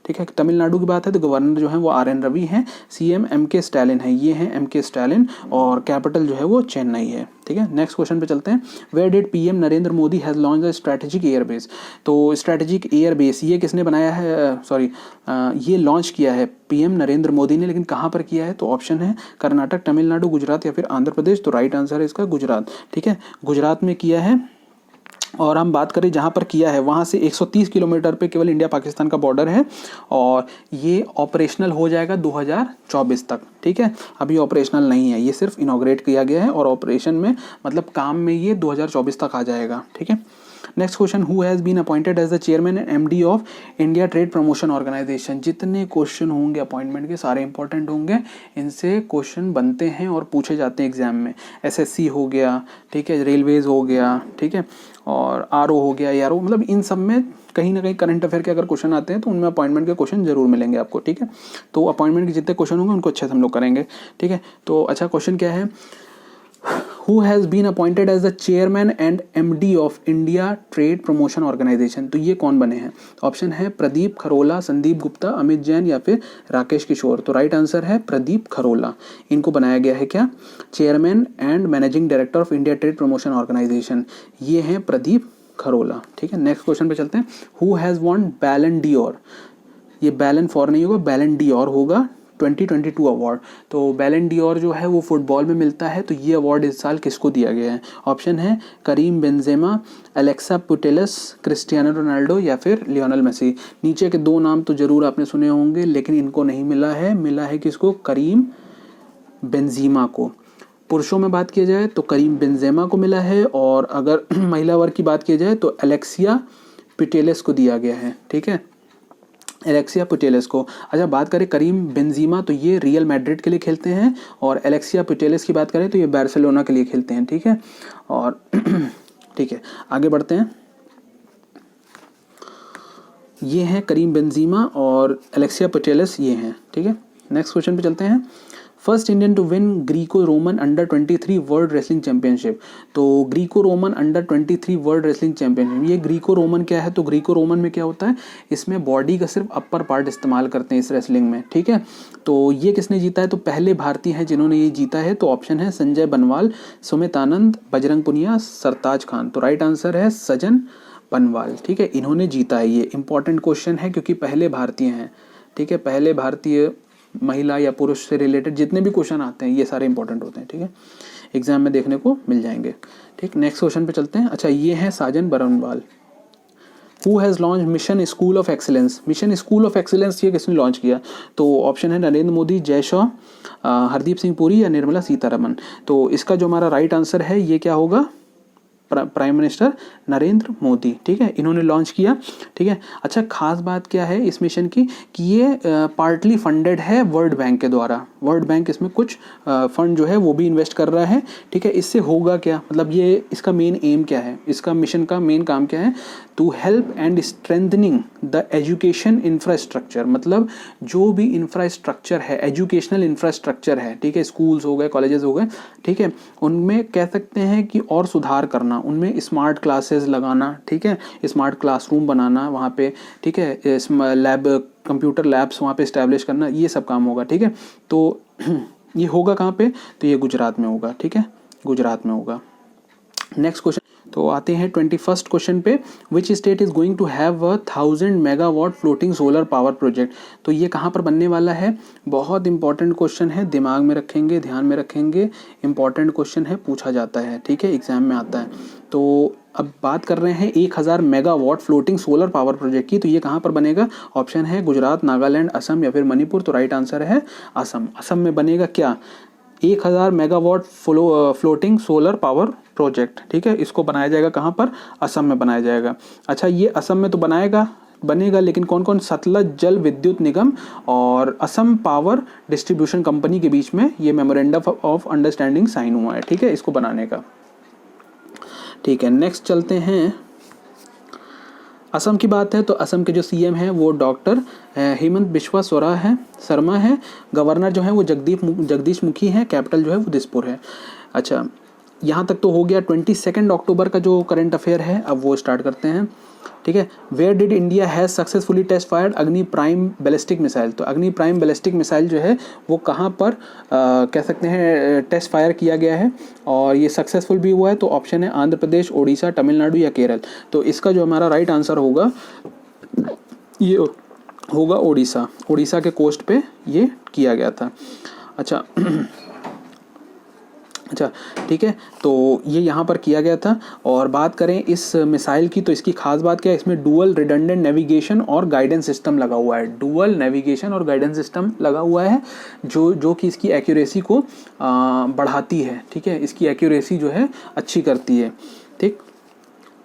ठीक है। तमिलनाडु की बात है तो गवर्नर जो है वो RN रवि हैं, CM MK स्टैलिन है, ये हैं MK स्टैलिन, और कैपिटल जो है वो चेन्नई है, ठीक है। नेक्स्ट क्वेश्चन पे चलते हैं, where did PM Narendra Modi has launch the strategic airbase. तो स्ट्रैटेजिक एयरबेस ये किसने बनाया है, सॉरी ये लॉन्च किया है PM नरेंद्र मोदी ने, लेकिन कहाँ पर किया है, तो ऑप्शन है कर्नाटक, तमिलनाडु, गुजरात या फिर आंध्र प्रदेश। तो राइट आंसर है इसका गुजरात, ठीक है, गुजरात में किया है। और हम बात करें जहाँ पर किया है वहाँ से 130 किलोमीटर पे केवल इंडिया पाकिस्तान का बॉर्डर है, और ये ऑपरेशनल हो जाएगा 2024 तक, ठीक है। अभी ऑपरेशनल नहीं है, ये सिर्फ इनॉग्रेट किया गया है, और ऑपरेशन में मतलब काम में ये 2024 तक आ जाएगा, ठीक है। Next question, who has been appointed as the chairman and MD of India trade promotion organisation. जितने क्वेश्चन होंगे अपॉइंटमेंट के सारे इंपॉर्टेंट होंगे, इनसे क्वेश्चन बनते हैं और पूछे जाते हैं एग्जाम में। SSC हो गया, ठीक है, रेलवेज हो गया, ठीक है, और RO हो गया, ARO, मतलब इन सब में कहीं ना कहीं करंट अफेयर के अगर क्वेश्चन आते हैं तो उनमें अपॉइंटमेंट के क्वेश्चन जरूर मिलेंगे आपको, ठीक है। तो अपॉइंटमेंट के जितने क्वेश्चन होंगे उनको अच्छे से हम लोग करेंगे, ठीक है। तो अच्छा, क्वेश्चन क्या है, Who has been appointed as the chairman and MD of India Trade Promotion Organization। तो ये कौन बने हैं, ऑप्शन है प्रदीप खरोला, संदीप गुप्ता, अमित जैन या फिर राकेश किशोर। तो राइट आंसर है प्रदीप खरोला। इनको बनाया गया है क्या, chairman and managing director of India trade promotion organisation, ये हैं प्रदीप खरोला, ठीक है। नेक्स्ट क्वेश्चन पे चलते हैं, हु हैज़ वॉन बैलन डी'ओर। ये बैलन फॉर नहीं होगा, बैलन डी'ओर होगा 2022 अवार्ड। तो बैलन डी'ओर जो है वो फुटबॉल में मिलता है, तो ये अवार्ड इस साल किसको दिया गया है, ऑप्शन है Karim Benzema, Alexia Putellas, Cristiano Ronaldo या फिर लियोनेल मेसी। नीचे के दो नाम तो जरूर आपने सुने होंगे, लेकिन इनको नहीं मिला है, मिला है किसको, करीम बेंजीमा को। पुरुषों में बात किया जाए तो करीम बेंजेमा को मिला है, और अगर महिला वर्ग की बात की जाए तो अलेक्सिया पुटेलस को दिया गया है, ठीक है, एलेक्सिया पुटेलस को। अच्छा, बात करें करीम बेंजीमा तो ये रियल मैड्रिड के लिए खेलते हैं, और एलेक्सिया पुटेलस की बात करें तो ये बार्सिलोना के लिए खेलते हैं, ठीक है। और ठीक है, आगे बढ़ते हैं। ये हैं करीम बेंजीमा और एलेक्सिया पुटेलस, ये हैं, ठीक है। नेक्स्ट क्वेश्चन पे चलते हैं, first Indian to win Greco Roman अंडर-23 वर्ल्ड रेसलिंग चैंपियनशिप। तो ग्रीको रोमन अंडर-23 वर्ल्ड रेसलिंग चैंपियनशिप, ये ग्रीको रोमन क्या है, तो ग्रीको रोमन में क्या होता है, इसमें बॉडी का सिर्फ अपर पार्ट इस्तेमाल करते हैं इस रेसलिंग में, ठीक है। तो ये किसने जीता है, तो पहले भारतीय हैं जिन्होंने ये जीता है। तो ऑप्शन है संजय बनवाल, सुमित आनंद, बजरंग पुनिया, सरताज खान। तो राइट आंसर है सजन बनवाल, ठीक है, इन्होंने जीता है। ये इंपॉर्टेंट क्वेश्चन है क्योंकि पहले भारतीय हैं, ठीक है, पहले भारतीय महिला या पुरुष से रिलेटेड जितने भी क्वेश्चन आते हैं ये सारे इंपॉर्टेंट होते हैं, ठीक है, एग्जाम में देखने को मिल जाएंगे, ठीक। नेक्स्ट क्वेश्चन पे चलते हैं। अच्छा, ये है साजन बनवाल। Who has launch mission school of excellence. Mission school of excellence ये किसने लॉन्च किया, तो ऑप्शन है नरेंद्र मोदी, जय शाह, हरदीप सिंह पुरी या निर्मला सीतारमन। तो इसका जो हमारा राइट आंसर है ये क्या होगा, प्राइम मिनिस्टर नरेंद्र मोदी, ठीक है, इन्होंने लॉन्च किया, ठीक है। अच्छा, खास बात क्या है इस मिशन की कि ये पार्टली फंडेड है वर्ल्ड बैंक के द्वारा। वर्ल्ड बैंक इसमें कुछ फंड जो है वो भी इन्वेस्ट कर रहा है, ठीक है। इससे होगा क्या, मतलब ये इसका मेन एम क्या है, इसका मिशन का मेन काम क्या है, to help and strengthening the education infrastructure. मतलब जो भी इंफ्रास्ट्रक्चर है, एजुकेशनल इंफ्रास्ट्रक्चर है, ठीक है, स्कूल्स हो गए, कॉलेजेस हो गए, ठीक है, उनमें कह सकते हैं कि और सुधार करना, बनाना, उनमें स्मार्ट क्लासेस लगाना, ठीक है, स्मार्ट क्लासरूम बनाना वहाँ पे, ठीक है, लैब, कंप्यूटर लैब्स वहाँ पे इस्टेब्लिश करना, ये सब काम होगा, ठीक है। तो ये होगा कहाँ पे, तो ये गुजरात में होगा, ठीक है, गुजरात में होगा। नेक्स्ट क्वेश्चन, तो आते हैं 21st क्वेश्चन पे, which state is going to have 1000 megawatt floating solar power project. तो ये कहाँ पर बनने वाला है, बहुत इंपॉर्टेंट क्वेश्चन है, दिमाग में रखेंगे, ध्यान में रखेंगे, इंपॉर्टेंट क्वेश्चन है, पूछा जाता है, ठीक है, एग्जाम में आता है। तो अब बात कर रहे हैं 1000 megawatt floating solar power project की, तो ये कहाँ पर बनेगा, ऑप्शन है गुजरात, नागालैंड, असम या फिर मणिपुर। तो राइट आंसर है असम। असम में बनेगा क्या, 1000 megawatt floating solar power project, ठीक है, इसको बनाया जाएगा कहाँ पर, असम में बनाया जाएगा। अच्छा, ये असम में तो बनेगा, लेकिन कौन कौन, सतलज जल विद्युत निगम और असम पावर डिस्ट्रीब्यूशन कंपनी के बीच में ये मेमोरेंडम ऑफ अंडरस्टैंडिंग साइन हुआ है, ठीक है, इसको बनाने का। ठीक है, नेक्स्ट चलते हैं, असम की बात है तो असम के जो सीएम हैं वो डॉक्टर हेमंत बिश्वा शर्मा है, गवर्नर जो है वो जगदीश मुखी हैं, कैपिटल जो है वो दिसपुर है। अच्छा, यहाँ तक तो हो गया। 22 अक्टूबर का जो करंट अफेयर है अब वो स्टार्ट करते हैं, ठीक है। Where did India has successfully test fired Agni prime ballistic missile. तो अग्नि प्राइम बैलिस्टिक मिसाइल जो है वो कहाँ पर कह सकते हैं टेस्ट फायर किया गया है और ये सक्सेसफुल भी हुआ है। तो ऑप्शन है आंध्र प्रदेश, ओडिशा, तमिलनाडु या केरल। तो इसका जो हमारा राइट आंसर होगा ये होगा ओडिशा। ओडिशा के कोस्ट पे ये किया गया था। अच्छा अच्छा, ठीक है, तो ये यहाँ पर किया गया था। और बात करें इस मिसाइल की तो इसकी खास बात क्या है, इसमें डुअल रिडंडेंट नेविगेशन और गाइडेंस सिस्टम लगा हुआ है। डुअल नेविगेशन और गाइडेंस सिस्टम लगा हुआ है जो कि इसकी एक्यूरेसी को बढ़ाती है, ठीक है, इसकी एक्यूरेसी जो है अच्छी करती है, ठीक।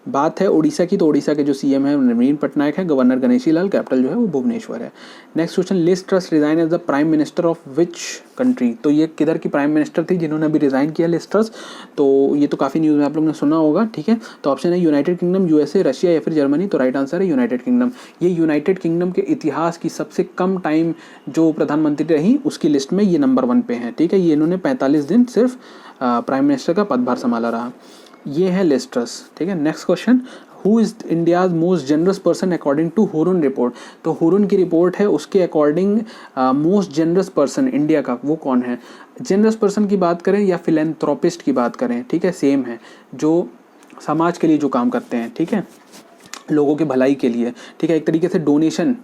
बात है उड़ीसा की, तो उड़ीसा के जो सीएम है नवीन पटनायक है, गवर्नर गणेशी लाल, कैपिटल जो है वो भुवनेश्वर है। Next question, Liz Truss resign as the prime minister of which country. तो ये किधर की प्राइम मिनिस्टर थी जिन्होंने अभी रिजाइन किया, लिज ट्रस। तो ये तो काफ़ी न्यूज़ में आप लोगों ने सुना होगा, ठीक है। तो ऑप्शन है यूनाइटेड किंगडम, यूएसए, रशिया या फिर जर्मनी। तो राइट आंसर है यूनाइटेड किंगडम। ये यूनाइटेड किंगडम के इतिहास की सबसे कम टाइम जो प्रधानमंत्री रही उसकी लिस्ट में ये नंबर 1 पे है, ठीक है। ये इन्होंने 45 दिन सिर्फ प्राइम मिनिस्टर का पदभार संभाला रहा। ये है लिज ट्रस, ठीक है। Next question, who is India's most generous person according to Hurun report. तो हुरुन की रिपोर्ट है, उसके according most generous person India का वो कौन है। जनरस पर्सन की बात करें या फिलेंथ्रोपिस्ट की बात करें, ठीक है, सेम है, जो समाज के लिए जो काम करते हैं, ठीक है, लोगों के भलाई के लिए, ठीक है, एक तरीके से डोनेशन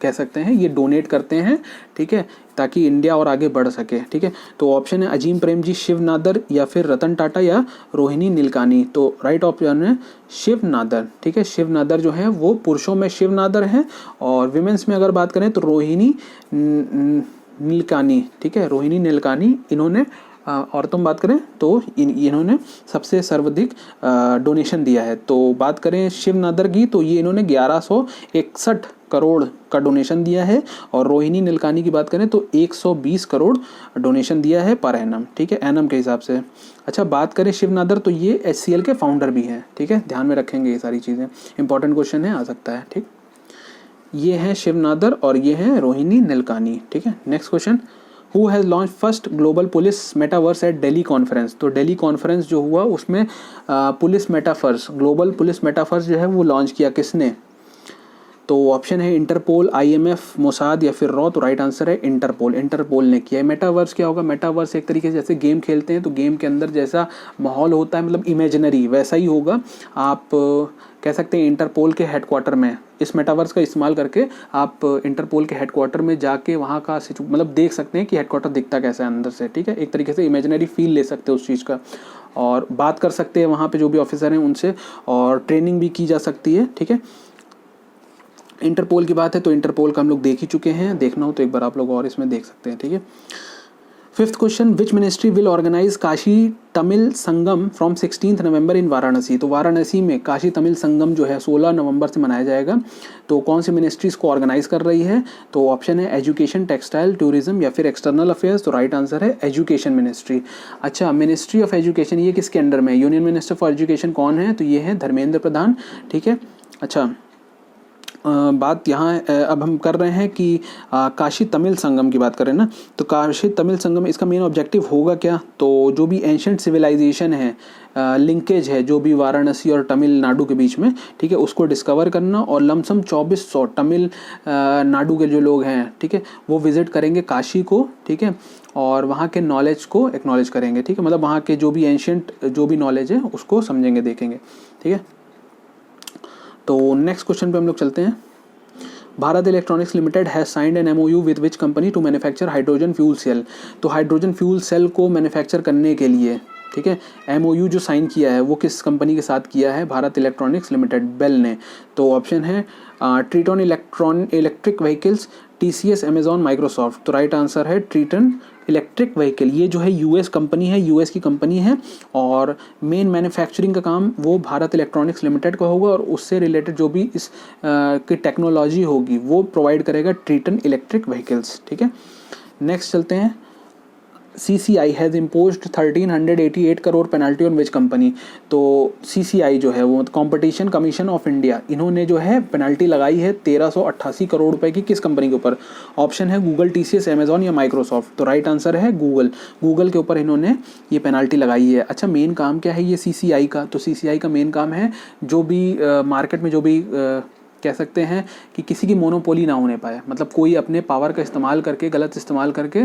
कह सकते हैं, ये डोनेट करते हैं, ठीक है, ताकि इंडिया और आगे बढ़ सके, ठीक है। तो ऑप्शन है अजीम प्रेमजी, शिव नादर या फिर रतन टाटा या रोहिणी नीलकानी। तो राइट ऑप्शन है शिव नादर, ठीक है। शिव नादर जो है वो पुरुषों में शिव नादर हैं और विमेंस में अगर बात करें तो रोहिणी नीलकानी, ठीक है, रोहिणी नीलकानी इन्होंने औरतों में बात करें तो इन्होंने सबसे सर्वाधिक डोनेशन दिया है। तो बात करें शिव नादर की तो ये इन्होंने 1161 करोड़ का डोनेशन दिया है और रोहिणी नीलकानी की बात करें तो 120 करोड़ डोनेशन दिया है पर एनम, ठीक है, एनम के हिसाब से। अच्छा, बात करें शिव नादर तो ये HCL के फाउंडर भी हैं, ठीक है, ध्यान में रखेंगे ये सारी चीज़ें, इंपॉर्टेंट क्वेश्चन है, आ सकता है, ठीक। ये है शिव नादर और ये है रोहिणी नीलकानी, ठीक है। Next question, who has launch first global police metaverse at Delhi conference. तो दिल्ली कॉन्फ्रेंस जो हुआ उसमें police metaverse, global police metaverse जो है वो लॉन्च किया किसने। तो ऑप्शन है इंटरपोल, IMF, मोसाद या फिर रॉ। तो राइट आंसर है इंटरपोल, इंटरपोल ने किया है। मेटावर्स क्या होगा, मेटावर्स एक तरीके से जैसे गेम खेलते हैं तो गेम के अंदर जैसा माहौल होता है, मतलब इमेजिनरी, वैसा ही होगा। आप कह सकते हैं इंटरपोल के हेडक्वार्टर में इस मेटावर्स का इस्तेमाल करके आप इंटरपोल के हेडक्वार्टर में जाके वहाँ का मतलब देख सकते हैं कि हेडक्वार्टर दिखता कैसा है अंदर से, ठीक है, एक तरीके से इमेजिनरी फील ले सकते हैं उस चीज़ का और बात कर सकते हैं वहाँ पे जो भी ऑफिसर हैं उनसे और ट्रेनिंग भी की जा सकती है, ठीक है। इंटरपोल की बात है तो इंटरपोल का हम लोग देख ही चुके हैं, देखना हो तो एक बार आप लोग और इसमें देख सकते हैं, ठीक है। 5th question, which ministry will organise Kashi Tamil Sangam from 16 November in Varanasi. तो वाराणसी में काशी तमिल संगम जो है 16 नवंबर से मनाया जाएगा। तो कौन सी मिनिस्ट्री इसको ऑर्गेनाइज कर रही है। तो ऑप्शन है एजुकेशन, टेक्सटाइल, टूरिज्म या फिर एक्सटर्नल अफेयर्स। तो राइट आंसर है एजुकेशन मिनिस्ट्री। अच्छा, मिनिस्ट्री ऑफ एजुकेशन ये किसके अंडर में है, यूनियन मिनिस्टर फॉर एजुकेशन कौन है, तो ये है धर्मेंद्र प्रधान, ठीक है। अच्छा, बात यहाँ अब हम कर रहे हैं कि काशी तमिल संगम की बात करें ना, तो काशी तमिल संगम इसका मेन ऑब्जेक्टिव होगा क्या, तो जो भी एंशंट सिविलाइजेशन है, लिंकेज है जो भी वाराणसी और तमिलनाडु के बीच में, ठीक है, उसको डिस्कवर करना। और लमसम 2400 तमिल नाडु के जो लोग हैं, ठीक है, वो विजिट करेंगे काशी को, ठीक है, और वहाँ के नॉलेज को एक्नॉलेज करेंगे, ठीक है, मतलब वहाँ के जो भी एंशंट जो भी नॉलेज है उसको समझेंगे, देखेंगे, ठीक है। तो नेक्स्ट क्वेश्चन पे हम लोग चलते हैं। Bharat electronics limited has signed an MOU with which company to manufacture hydrogen fuel cell. तो हाइड्रोजन फ्यूल सेल को मैन्युफैक्चर करने के लिए, ठीक है, MOU जो साइन किया है वो किस कंपनी के साथ किया है, भारत इलेक्ट्रॉनिक्स लिमिटेड, बेल ने। तो ऑप्शन है Triton electric vehicles, TCS, Amazon, Microsoft. तो राइट आंसर है ट्रीटन इलेक्ट्रिक व्हीकल। ये जो है US कंपनी है, US की कंपनी है, और मेन मैन्युफैक्चरिंग का काम वो भारत इलेक्ट्रॉनिक्स लिमिटेड का होगा, और उससे रिलेटेड जो भी इस की टेक्नोलॉजी होगी वो प्रोवाइड करेगा ट्रीटन इलेक्ट्रिक व्हीकल्स, ठीक है। नेक्स्ट चलते हैं। CCI has imposed 1388 crore penalty on which company. तो CCI जो है वो कॉम्पिटिशन कमीशन ऑफ इंडिया, इन्होंने जो है पेनल्टी लगाई है 1388 करोड़ रुपए की किस कंपनी के ऊपर। ऑप्शन है गूगल, TCS, अमेजॉन या माइक्रोसॉफ्ट। तो राइट आंसर है गूगल के ऊपर इन्होंने ये पेनल्टी लगाई है। अच्छा, मेन काम क्या है ये CCI का, तो CCI का मेन काम है जो भी मार्केट में जो भी कह सकते हैं कि किसी की मोनोपोली ना होने पाए, मतलब कोई अपने पावर का इस्तेमाल करके, गलत इस्तेमाल करके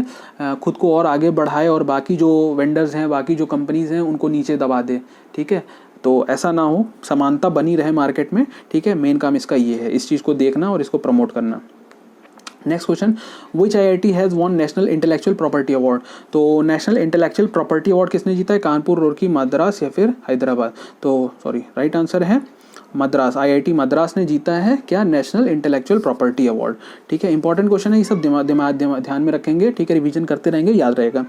खुद को और आगे बढ़ाए और बाकी जो वेंडर्स हैं, बाकी जो कंपनीज़ हैं उनको नीचे दबा दे, ठीक है। तो ऐसा ना हो, समानता बनी रहे मार्केट में, ठीक है। मेन काम इसका ये है, इस चीज़ को देखना और इसको प्रमोट करना। Next question, which IIT has won national intellectual property award. तो नेशनल इंटेलेक्चुअल प्रॉपर्टी अवार्ड किसने जीता है, कानपुर, रुड़की, मद्रास या फिर हैदराबाद। तो सॉरी, राइट आंसर है मद्रास। IIT मद्रास ने जीता है क्या, नेशनल इंटेलेक्चुअल प्रॉपर्टी अवार्ड, ठीक है। इंपॉर्टेंट क्वेश्चन है, ये सब ध्यान में रखेंगे, ठीक है, रिवीजन करते रहेंगे, याद रहेगा।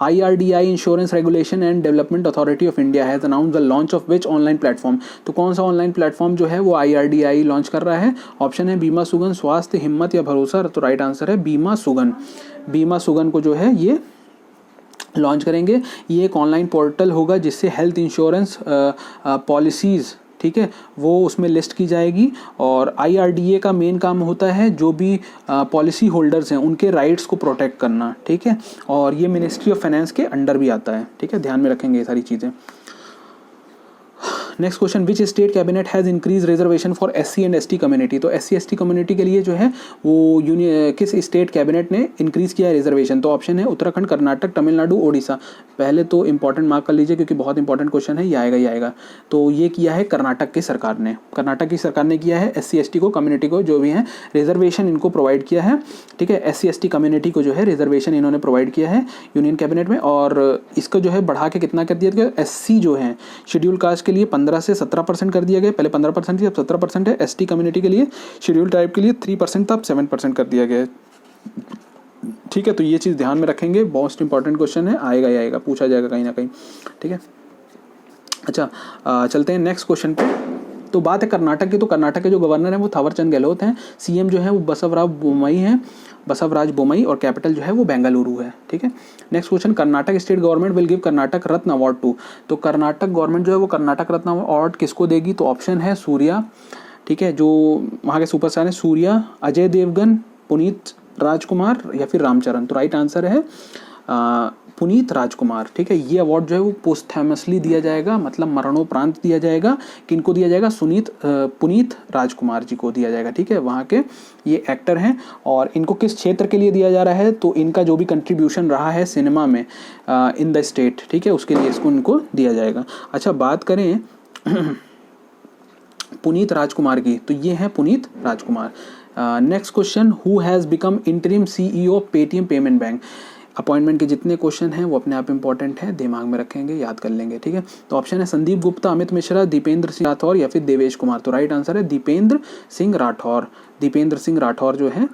IRDI insurance regulation and development authority of India has announce the launch of which online platform. तो कौन सा ऑनलाइन प्लेटफॉर्म जो है वो IRDI लॉन्च कर रहा है। ऑप्शन है बीमा सुगन, स्वास्थ्य, हिम्मत या भरोसा। तो राइट आंसर है बीमा सुगन। बीमा सुगन को जो है ये लॉन्च करेंगे। ये एक ऑनलाइन पोर्टल होगा जिससे हेल्थ इंश्योरेंस पॉलिसीज़, ठीक है, वो उसमें लिस्ट की जाएगी। और IRDA का मेन काम होता है जो भी पॉलिसी होल्डर्स हैं उनके राइट्स को प्रोटेक्ट करना, ठीक है। और ये मिनिस्ट्री ऑफ फाइनेंस के अंडर भी आता है, ठीक है, ध्यान में रखेंगे ये सारी चीज़ें। Next question, which state cabinet has increase reservation for SC and ST community. तो SC ST कम्युनिटी के लिए जो है वो किस स्टेट कैबिनेट ने इंक्रीज किया है रिजर्वेशन। तो ऑप्शन है उत्तराखंड, कर्नाटक, तमिलनाडु, ओडिशा। पहले तो इंपॉर्टेंट मार्क कर लीजिए क्योंकि बहुत इंपॉर्टेंट क्वेश्चन है, ये आएगा ही आएगा। तो ये किया है कर्नाटक की सरकार ने, कर्नाटक की सरकार ने किया है SC ST को, कम्युनिटी को जो भी है रिजर्वेशन इनको प्रोवाइड किया है, ठीक है। SC ST कम्युनिटी को जो है रिजर्वेशन इन्होंने प्रोवाइड किया है यूनियन कैबिनेट में। और इसको जो है बढ़ा के कितना कर दिया गया, SC जो है शेड्यूल कास्ट के लिए 15 से 17% कर दिया गया, पहले 15% थी अब 17% है। ST कम्युनिटी के लिए, शेड्यूल ट्राइब के लिए 3% था, अब 7% कर दिया गया है, ठीक है। तो ये चीज़ ध्यान में रखेंगे, मोस्ट इंपॉर्टेंट क्वेश्चन है, आएगा ही आएगा, पूछा जाएगा कहीं ना कहीं, ठीक है। अच्छा, चलते हैं नेक्स्ट क्वेश्चन पे। तो बात है कर्नाटक की, तो कर्नाटक के जो गवर्नर हैं वो थावरचंद गहलोत हैं। CM जो है वो बसवराज बोमई और कैपिटल जो है वो बेंगलुरु है, ठीक है। Next question, Karnataka state government will give Karnataka Ratna award to. तो कर्नाटक गवर्नमेंट जो है वो कर्नाटक रत्न अवार्ड किसको देगी। तो ऑप्शन है सूर्या, ठीक है, जो वहाँ के सुपरस्टार हैं, सूर्या, अजय देवगन, पुनीत राजकुमार या फिर रामचरण। तो राइट आंसर है पुनीत राजकुमार, ठीक है। ये अवार्ड जो है वो पोस्टथैमसली दिया जाएगा, मतलब मरणोपरांत दिया जाएगा। किनको दिया जाएगा, पुनीत राजकुमार जी को दिया जाएगा, ठीक है। वहाँ के ये एक्टर हैं और इनको किस क्षेत्र के लिए दिया जा रहा है, तो इनका जो भी कंट्रीब्यूशन रहा है सिनेमा में इन द स्टेट, ठीक है, उसके लिए इसको इनको दिया जाएगा। अच्छा, बात करें पुनीत राजकुमार की, तो ये है Puneet Rajkumar. Next question, who has become interim CEO of Paytm payment bank. Appointment के जितने क्वेश्चन हैं वो अपने आप इंपॉर्टेंट हैं, दिमाग में रखेंगे, याद कर लेंगे, ठीक है। तो ऑप्शन है संदीप गुप्ता, अमित मिश्रा, दीपेंद्र सिंह राठौर या फिर देवेश कुमार। तो राइट आंसर है दीपेंद्र सिंह राठौर। दीपेंद्र सिंह राठौर जो है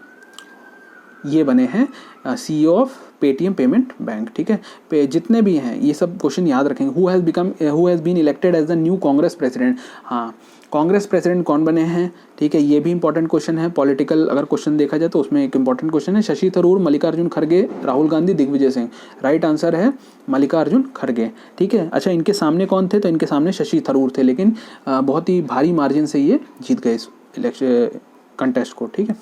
ये बने हैं CEO of Paytm payment bank, ठीक है। जितने भी हैं ये सब क्वेश्चन याद रखेंगे। Who has been elected as the new Congress president. हाँ, कांग्रेस प्रेसिडेंट कौन बने हैं, ठीक है, ये भी इंपॉर्टेंट क्वेश्चन है। पॉलिटिकल अगर क्वेश्चन देखा जाए तो उसमें एक इंपॉर्टेंट क्वेश्चन है। शशि थरूर, मल्लिकार्जुन खड़गे, राहुल गांधी, दिग्विजय सिंह। राइट आंसर है मल्लिकार्जुन खड़गे, ठीक है। अच्छा, इनके सामने कौन थे, तो इनके सामने शशि थरूर थे, लेकिन बहुत ही भारी मार्जिन से ये जीत गए इस कंटेस्ट को, ठीक है।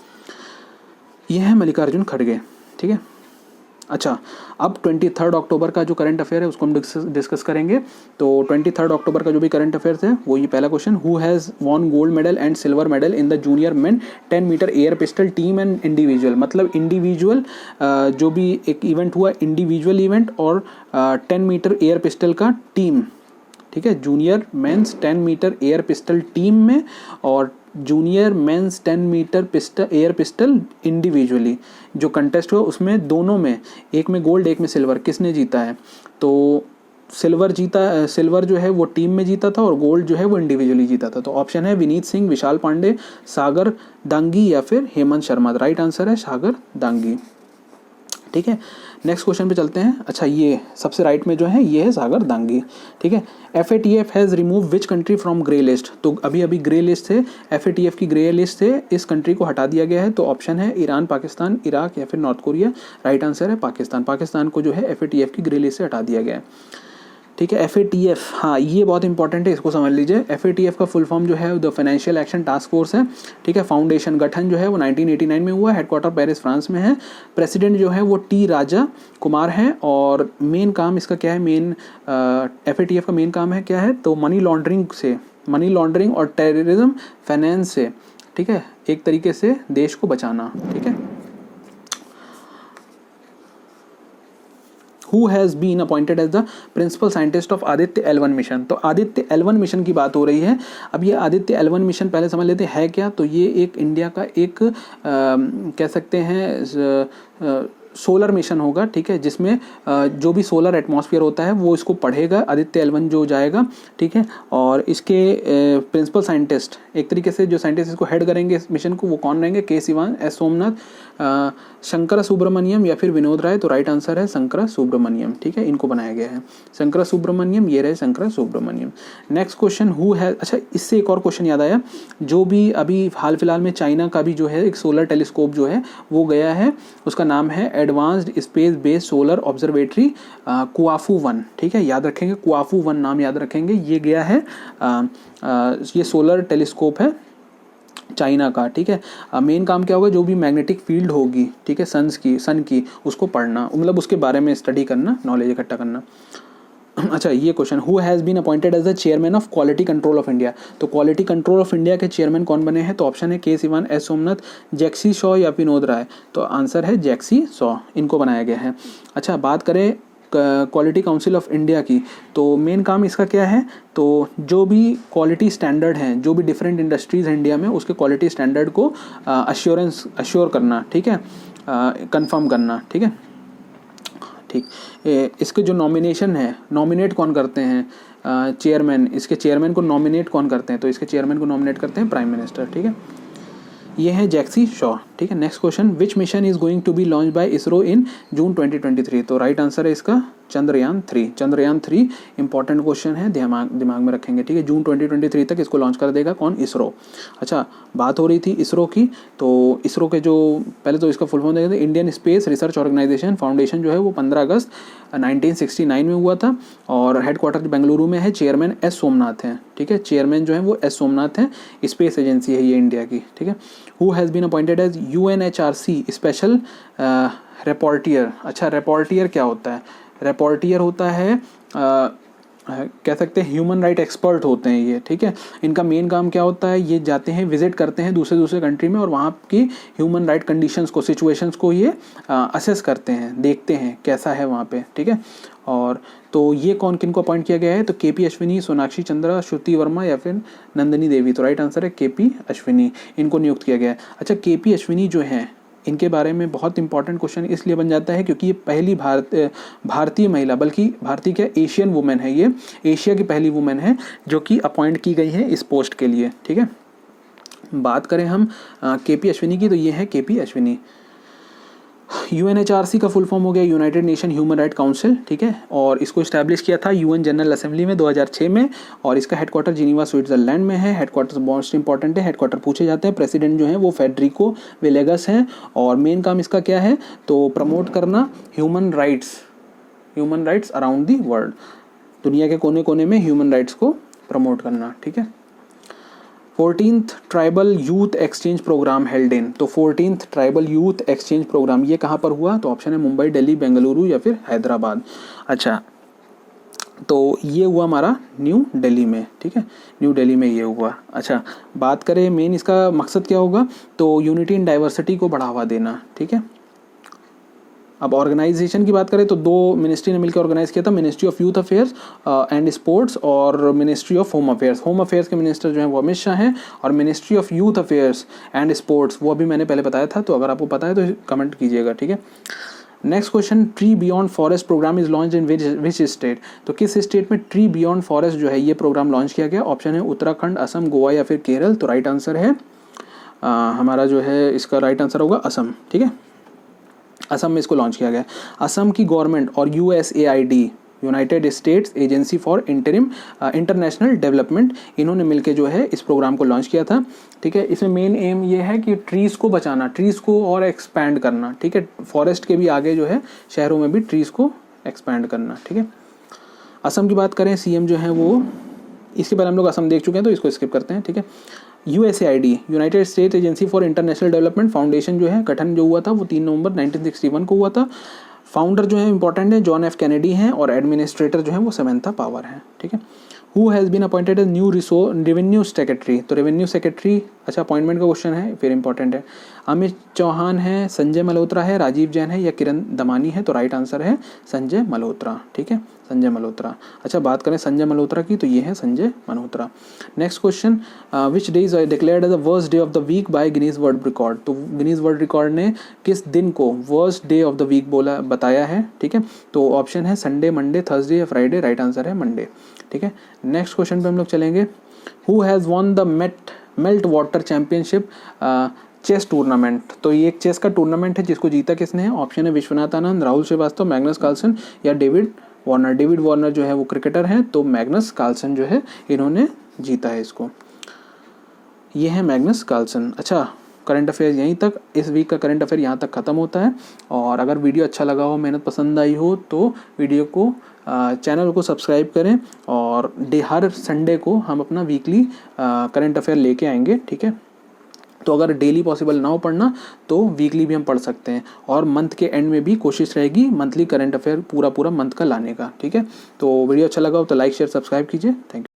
ये है मल्लिकार्जुन खड़गे, ठीक है। अच्छा, अब 23 अक्टूबर का जो करंट अफेयर है उसको हम डिस्कस करेंगे। तो 23 अक्टूबर का जो भी करंट अफेयर्स है वो ये पहला question, who has won gold medal and silver medal in the junior men 10 metre air pistol team and individual, मतलब इंडिविजुअल जो भी एक इवेंट हुआ, इंडिविजुअल इवेंट और 10 मीटर एयर पिस्टल का टीम, ठीक है। Junior men's 10 metre air pistol team में और junior men's 10 metre air pistol individually जो कंटेस्ट हुआ उसमें दोनों में, एक में गोल्ड एक में सिल्वर, किसने जीता है? तो सिल्वर जो है वो टीम में जीता था और गोल्ड जो है वो इंडिविजुअली जीता था। तो ऑप्शन है विनीत सिंह, विशाल पांडे, सागर दांगी या फिर हेमंत शर्मा। राइट आंसर है सागर दांगी, ठीक है। नेक्स्ट क्वेश्चन पे चलते हैं। अच्छा, ये सबसे राइट में जो है ये है सागर दांगी, ठीक है। FATF has remove which country from grey list, तो अभी ग्रे लिस्ट से, FATF की ग्रे लिस्ट से इस कंट्री को हटा दिया गया है। तो ऑप्शन है ईरान, पाकिस्तान, इराक या फिर नॉर्थ कोरिया। राइट आंसर है पाकिस्तान। पाकिस्तान को जो है FATF की ग्रे लिस्ट से हटा दिया गया है, ठीक है। FATF, हाँ ये बहुत इंपॉर्टेंट है, इसको समझ लीजिए। FATF का फुल फॉर्म जो है the financial action task force है, ठीक है। फाउंडेशन गठन जो है वो 1989 में हुआ, हेडक्वार्टर पेरिस फ्रांस में है। प्रेसिडेंट जो है वो T राजा कुमार हैं और मेन काम इसका क्या है, FATF का मेन काम है क्या है, तो मनी लॉन्ड्रिंग और टेररिज्म फाइनेंस से, ठीक है, एक तरीके से देश को बचाना, ठीक है। Who has been appointed as the principal scientist of Aditya L1 mission, तो आदित्य L1 मिशन की बात हो रही है। अब ये आदित्य L1 मिशन पहले समझ लेते हैं क्या। तो ये एक इंडिया का एक कह सकते हैं सोलर मिशन होगा, ठीक है, जिसमें जो भी सोलर एटमॉस्फेयर होता है वो इसको पढ़ेगा, आदित्य L1 जो जाएगा, ठीक है। और इसके प्रिंसिपल साइंटिस्ट, एक तरीके से जो साइंटिस्ट इसको हेड करेंगे इस मिशन को, वो कौन रहेंगे, के सिवान, एस सोमनाथ, शंकर सुब्रमण्यम या फिर विनोद राय। तो राइट आंसर है शंकर सुब्रमण्यम, ठीक है, इनको बनाया गया है शंकर सुब्रमण्यम, ये रहे Shankar Subramaniam. Next question, who has, अच्छा इससे एक और क्वेश्चन याद आया, जो भी अभी हाल फिलहाल में चाइना का भी जो है एक सोलर टेलीस्कोप जो है वो गया है, उसका नाम है advanced space based solar observatory Kuafu 1, ठीक है, याद रखेंगे क्वाफू 1 नाम याद रखेंगे। ये गया है ये सोलर टेलीस्कोप है चाइना का, ठीक है। मेन काम क्या होगा, जो भी मैग्नेटिक फील्ड होगी, ठीक है, सन की उसको पढ़ना, मतलब उसके बारे में स्टडी करना, नॉलेज इकट्ठा करना। अच्छा, ये question, who has been appointed as the chairman of quality control of India, तो क्वालिटी कंट्रोल ऑफ इंडिया के चेयरमैन कौन बने हैं? तो ऑप्शन है के सिवान, एस सोमनाथ, जैक्सी शॉ या विनोद राय। तो आंसर है जैक्सी शॉ, इनको बनाया गया है। अच्छा, बात करें क्वालिटी काउंसिल ऑफ इंडिया की, तो मेन काम इसका क्या है, तो जो भी क्वालिटी स्टैंडर्ड हैं, जो भी डिफरेंट इंडस्ट्रीज़ हैं इंडिया में, उसके क्वालिटी स्टैंडर्ड को अश्योर करना, ठीक है, कंफर्म करना, ठीक है, ठीक। इसके जो नॉमिनेशन है, नॉमिनेट कौन करते हैं, चेयरमैन, इसके चेयरमैन को नॉमिनेट कौन करते हैं? तो इसके चेयरमैन को नॉमिनेट करते हैं प्राइम मिनिस्टर, ठीक है। ये है जैक्सी शॉ, ठीक है। Next question, which mission is going to be launch by ISRO in June 2023, तो राइट आंसर है इसका चंद्रयान 3 इंपॉर्टेंट क्वेश्चन है, दिमाग में रखेंगे, ठीक है। जून 2023 तक इसको लॉन्च कर देगा कौन? इसरो। अच्छा, बात हो रही थी इसरो की, तो इसरो के जो पहले तो इसका फुल फॉर्म देखें, Indian space research organisation foundation जो है वो 15 अगस्त 1969 में हुआ था और हेडक्वार्टर बेंगलुरु में है। चेयरमैन एस सोमनाथ हैं, ठीक है, चेयरमैन जो है वो एस सोमनाथ हैं। स्पेस एजेंसी है ये इंडिया की, ठीक है। Who has been appointed as UNHRC special rapporteur. अच्छा, रिपोर्टियर क्या होता है? रिपोर्टियर होता है कह सकते हैं ह्यूमन राइट एक्सपर्ट होते हैं ये, ठीक है। इनका मेन काम क्या होता है, ये जाते हैं, विजिट करते हैं दूसरे कंट्री में और वहाँ की ह्यूमन राइट कंडीशंस को, सिचुएशंस को ये असेस करते हैं, देखते हैं कैसा है वहाँ पे, ठीक है। और तो ये किनको अपॉइंट किया गया है? तो KP अश्विनी, सोनाक्षी चंद्रा, श्रुति वर्मा या फिर नंदिनी देवी। तो राइट आंसर है KP अश्विनी, इनको नियुक्त किया गया है। अच्छा, KP अश्विनी जो हैं, इनके बारे में बहुत इंपॉर्टेंट क्वेश्चन इसलिए बन जाता है क्योंकि ये पहली भारतीय महिला, बल्कि भारतीय क्या, एशियन वुमेन है, ये एशिया की पहली वुमेन है जो कि अपॉइंट की गई है इस पोस्ट के लिए, ठीक है। बात करें हम KP अश्विनी की, तो ये है KP अश्विनी। UNHRC का फुल फॉर्म हो गया United nation human right council, ठीक है, और इसको इस्टेब्लिश किया था UN जनरल असेंबली में 2006 में और इसका हेडक्वार्टर जिनीवा स्विट्जरलैंड में है। हेडक्वार्टर मोस्ट इंपॉर्टेंट है, हेडक्वार्टर पूछे जाते हैं। प्रेसिडेंट जो है वो फेडरिको वेलेगस हैं और मेन काम इसका क्या है, तो प्रमोट करना human rights around the world, दुनिया के कोने कोने में ह्यूमन राइट्स को प्रमोट करना, ठीक है। 14th tribal youth exchange programme held in, तो 14th tribal youth exchange programme ये कहाँ पर हुआ, तो ऑप्शन है मुंबई, दिल्ली, बेंगलुरु या फिर हैदराबाद। अच्छा, तो ये हुआ हमारा न्यू दिल्ली में, ठीक है, न्यू दिल्ली में ये हुआ। अच्छा, बात करें मेन इसका मकसद क्या होगा, तो यूनिटी इन डाइवर्सिटी को बढ़ावा देना, ठीक है। अब ऑर्गेनाइजेशन की बात करें तो 2 मिनिस्ट्री ने मिलकर ऑर्गेनाइज किया था, ministry of youth affairs and sports और ministry of home affairs. Home affairs के मिनिस्टर जो हैं वो अमित शाह हैं, और ministry of youth affairs and sports वो अभी मैंने पहले बताया था, तो अगर आपको पता है तो कमेंट कीजिएगा, ठीक है। Next question, tree beyond forest programme is launch in which state, तो किस स्टेट में ट्री बियॉन्ड फॉरेस्ट जो है ये प्रोग्राम लॉन्च किया गया, ऑप्शन है उत्तराखंड, असम, गोवा या फिर केरल। तो राइट आंसर है हमारा जो है इसका राइट आंसर होगा असम, ठीक है, असम में इसको लॉन्च किया गया। असम की गवर्नमेंट और USAID, United states agency for international development, इन्होंने मिलकर जो है इस प्रोग्राम को लॉन्च किया था, ठीक है। इसमें मेन एम ये है कि ट्रीज़ को बचाना, ट्रीज़ को और एक्सपैंड करना, ठीक है, फॉरेस्ट के भी आगे जो है शहरों में भी ट्रीज़ को एक्सपैंड करना, ठीक है। असम की बात करें, CM जो है वो, इसके पहले हम लोग असम देख चुके हैं तो इसको स्किप करते हैं, ठीक है। USAID, United states agency for international development foundation जो है गठन जो हुआ था वो 3 नवंबर 1961 को हुआ था। फाउंडर जो है इंपॉर्टेंट है, जॉन F कैनेडी हैं, और एडमिनिस्ट्रेटर जो है वो समंथा पावर है, ठीक है। Who has been appointed as new revenue secretary, तो रेवेन्यू सेक्रेटरी, अच्छा अपॉइंटमेंट का क्वेश्चन है, फिर इंपॉर्टेंट है। अमित चौहान है, संजय मल्होत्रा है, राजीव जैन है या किरण दमानी है, तो राइट आंसर है संजय मल्होत्रा, ठीक है, संजय मल्होत्रा। अच्छा, बात करें संजय मल्होत्रा की, तो ये है Sanjay Malhotra. Next question, which day is declared as the worst day of the week by Guinness world record, तो गिनीज वर्ल्ड रिकॉर्ड ने किस दिन को worst day of the week बताया है, ठीक है। तो ऑप्शन है संडे, मंडे, थर्सडे या फ्राइडे। राइट आंसर है मंडे, ठीक है। नेक्स्ट क्वेश्चन पे हम लोग चलेंगे, who has won the meltwater championship chess tournament, तो ये एक चेस का टूर्नामेंट है जिसको जीता किसने है, ऑप्शन है विश्वनाथ आनंद, राहुल श्रीवास्तव, मैग्नस कार्लसन या डेविड वार्नर। डेविड वार्नर जो है वो क्रिकेटर हैं, तो मैग्नस कार्लसन जो है इन्होंने जीता है इसको, ये है मैग्नस कार्लसन। अच्छा, करंट अफेयर यहीं तक, इस वीक का करंट अफेयर यहाँ तक ख़त्म होता है। और अगर वीडियो अच्छा लगा हो, मेहनत पसंद आई हो, तो वीडियो को चैनल को सब्सक्राइब करें, और हर संडे को हम अपना वीकली करंट अफेयर लेके आएंगे, ठीक है। तो अगर डेली पॉसिबल ना हो पढ़ना तो वीकली भी हम पढ़ सकते हैं, और मंथ के एंड में भी कोशिश रहेगी मंथली करंट अफेयर पूरा मंथ का लाने का, ठीक है। तो वीडियो अच्छा लगा हो तो लाइक, शेयर, सब्सक्राइब कीजिए। Thank you.